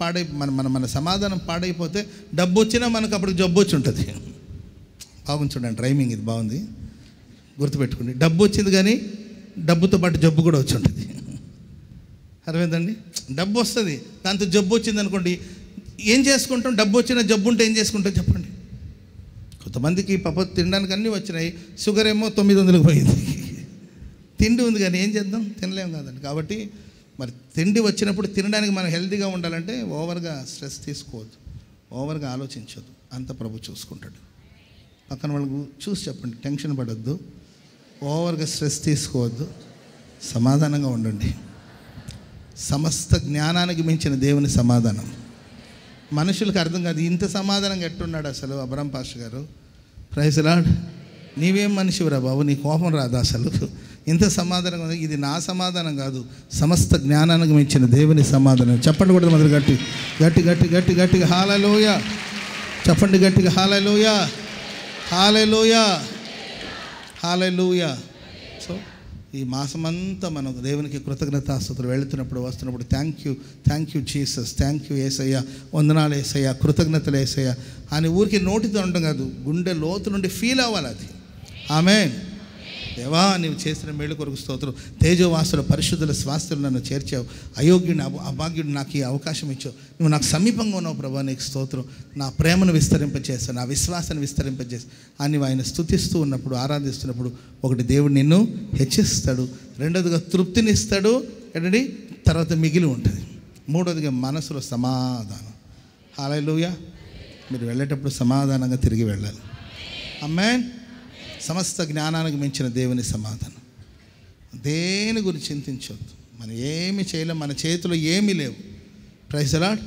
మన సమాధానం పాడైపోతే డబ్బు వచ్చినా మనకు అప్పుడు జబ్బు వచ్చి ఉంటుంది. బాగుంది చూడండి, రైమింగ్ ఇది బాగుంది, గుర్తుపెట్టుకోండి. డబ్బు వచ్చింది కానీ డబ్బుతో పాటు జబ్బు కూడా వచ్చి ఉంటుంది. అర్థమైందండి? డబ్బు వస్తుంది, దాంతో జబ్బు వచ్చింది అనుకోండి, ఏం చేసుకుంటాం? డబ్బు వచ్చిన జబ్బు ఉంటే ఏం చేసుకుంటాం చెప్పండి? కొంతమందికి పాప తినడానికి అన్నీ వచ్చినాయి, షుగర్ ఏమో 900కి పోయింది. తిండి ఉంది కానీ ఏం చేద్దాం, తినలేము కాదండి. కాబట్టి మరి తిండి వచ్చినప్పుడు తినడానికి మనం హెల్తీగా ఉండాలంటే ఓవర్గా స్ట్రెస్ తీసుకోవద్దు, ఓవర్గా ఆలోచించొద్దు. అంత ప్రభు చూసుకుంటాడు. పక్కన వాళ్ళకు చూసి చెప్పండి, టెన్షన్ పడద్దు, ఓవర్గా స్ట్రెస్ తీసుకోవద్దు, సమాధానంగా ఉండండి. సమస్త జ్ఞానానికి మించిన దేవుని సమాధానం మనుషులకు అర్థం కాదు. ఇంత సమాధానంగా ఎట్టున్నాడు అసలు అబ్రహం పాస్టర్ గారు. Praise the Lord. నీవేం మనిషివిరా బాబు, నీ కోపం రాదు అసలు, ఇంత సమాధానం. ఇది నా సమాధానం కాదు, సమస్త జ్ఞానానికి మించిన దేవుని సమాధానం. చెప్పండి కూడా మొదలు గట్టిగా హల్లెలూయా. చెప్పండి గట్టిగా హల్లెలూయా. సో ఈ మాసమంతా మనం దేవునికి కృతజ్ఞతాస్తుతులు వెళుతున్నప్పుడు వస్తున్నప్పుడు thank you Jesus, thank you Yesayya, వందనాలు యేసయ్య, కృతజ్ఞతలు యేసయ్య అని ఊరికి నోటితో ఉండడం కాదు, గుండె లోతు నుండి ఫీల్ అవ్వాలి అది. ఆమేన్. దేవా నీవు చేసిన మేలు కొరకు స్తోత్రం. తేజోవాసుల పరిశుద్ధుల స్వాస్థ్యులు నన్ను చేర్చావు, అయోగ్యుడిని అభాగ్యుడిని నాకు ఈ అవకాశం ఇచ్చావు, నువ్వు నాకు సమీపంగా ఉన్నావు ప్రభా, నీకు స్తోత్రం. నా ప్రేమను విస్తరింపజేస్తావు, నా విశ్వాసాన్ని విస్తరింపజేస్తావు అని ఆయన స్తుతిస్తూ ఉన్నప్పుడు, ఆరాధిస్తున్నప్పుడు ఒకటి దేవుడు నిన్ను హెచ్చిస్తాడు, రెండోదిగా తృప్తినిస్తాడు, ఏంటండి తర్వాత మిగిలి ఉంటుంది, మూడోదిగా మనసులో సమాధానం. హల్లెలూయా. మీరు వెళ్ళేటప్పుడు సమాధానంగా తిరిగి వెళ్ళాలి. ఆమేన్. సమస్త జ్ఞానానికి మించిన దేవుని సమాధానం. దేని గురించి చింతించవద్దు. మనం ఏమి చేయలేం, మన చేతిలో ఏమీ లేవు. Praise the Lord.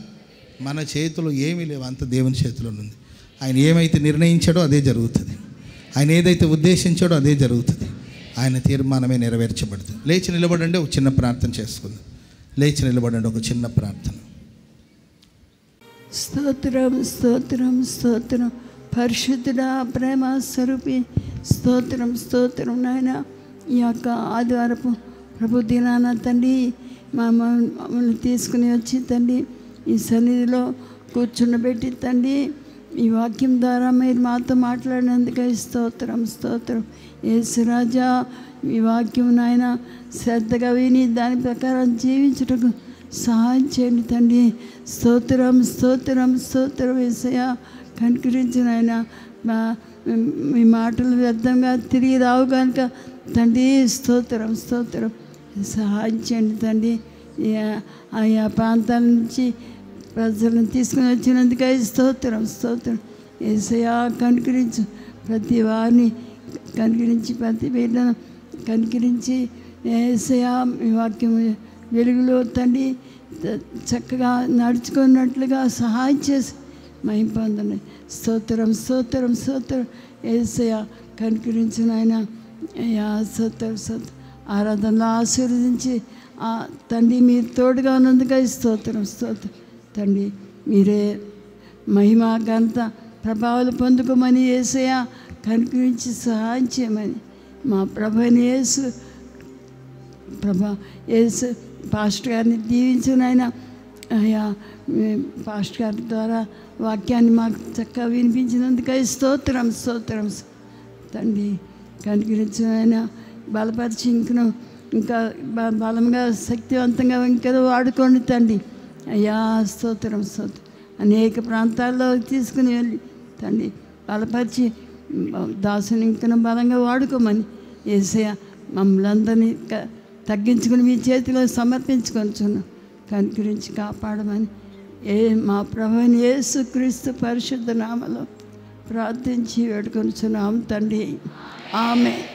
మన చేతిలో ఏమీ లేవు, అంత దేవుని చేతిలో ఉంది. ఆయన ఏమైతే నిర్ణయించాడో అదే జరుగుతుంది. ఆయన ఏదైతే ఉద్దేశించాడో అదే జరుగుతుంది. ఆయన తీర్మానమే నెరవేర్చబడుతుంది. లేచి నిలబడండి, ఒక చిన్న ప్రార్థన చేసుకుందాం. లేచి నిలబడండి, ఒక చిన్న ప్రార్థన. స్తోత్రం స్తోత్రం స్తోత్రం పరిశుద్ధుడా, ప్రేమ స్వరూపి, స్తోత్రం స్తోత్రం నాయన. ఈ యొక్క ఆదివారపు ప్రభు దినాన తండ్రి మమ్మల్ని తీసుకుని వచ్చి తండ్రి ఈ సన్నిధిలో కూర్చుండబెట్టి తండ్రి ఈ వాక్యం ద్వారా మీరు మాతో మాట్లాడినందుకే స్తోత్రం స్తోత్రం. యేసురాజా, ఈ వాక్యం నాయన శ్రద్ధగా విని దాని ప్రకారం జీవించుటకు సహాయం చేయండి తండ్రి. స్తోత్రం స్తోత్రం స్తోత్రం. యేసయ్యా, కనికరించిన ఆయన మీ మాటలు వ్యర్థంగా తిరిగి రావు కనుక తండ్రి స్తోత్రం స్తోత్రం. సహాయం చేయండి తండ్రి. ఆయా ప్రాంతాల నుంచి ప్రజలను తీసుకుని వచ్చినందుకే స్తోత్రం స్తోత్రం. యేసయ్యా, కనికరించు, ప్రతి వారిని కనికరించి, ప్రతి బిడ్డను కనికరించి యేసయ్యా, మీ వాక్యం వెలుగులో తండ్రి చక్కగా నడుచుకున్నట్లుగా సహాయం చేసి మహిమ పొందండి. స్తోత్రం స్తోత్రం స్తోత్రం. యేసయ్యా, కనికరించిన ఆయన అయ్యా స్తోత్రం స్తోత్రం. ఆరాధనలో ఆశీర్వదించి తండ్రి మీరు తోడుగా ఉన్నందుకే స్తోత్రం స్తోత్రం. తండ్రి మీరే మహిమ ఘనత ప్రభావాలు పొందుకోమని యేసయ్యా కనికరించి సహాయం చేయమని మా ప్రభువైన యేసు పాస్టర్ గారిని దీవించిన ఆయన అయ్యా, పాస్టర్ గారి ద్వారా వాక్యాన్ని మాకు చక్కగా వినిపించినందుకై స్తోత్రం స్తోత్రం. తండ్రి కనికరించిన ఆయన బలపరిచి ఇంకా బలంగా శక్తివంతంగా ఇంకా వాడుకోండి తండ్రి. అయ్యా స్తోత్రం స్తోత్రం. అనేక ప్రాంతాల్లో తీసుకుని వెళ్ళి తండ్రి బలపరిచి దాసుని ఇంకా బలంగా వాడుకోమని యేసయ్య మమ్మల్ని అందరినీ తగ్గించుకుని మీ చేతిలో సమర్పించుకొనిచున్నాం. కనికరించి కాపాడమని మా ప్రభువైన యేసుక్రీస్తు పరిశుద్ధ నామములో ప్రార్థించి వేడుకొనిచున్నాం తండ్రి. ఆమేన్.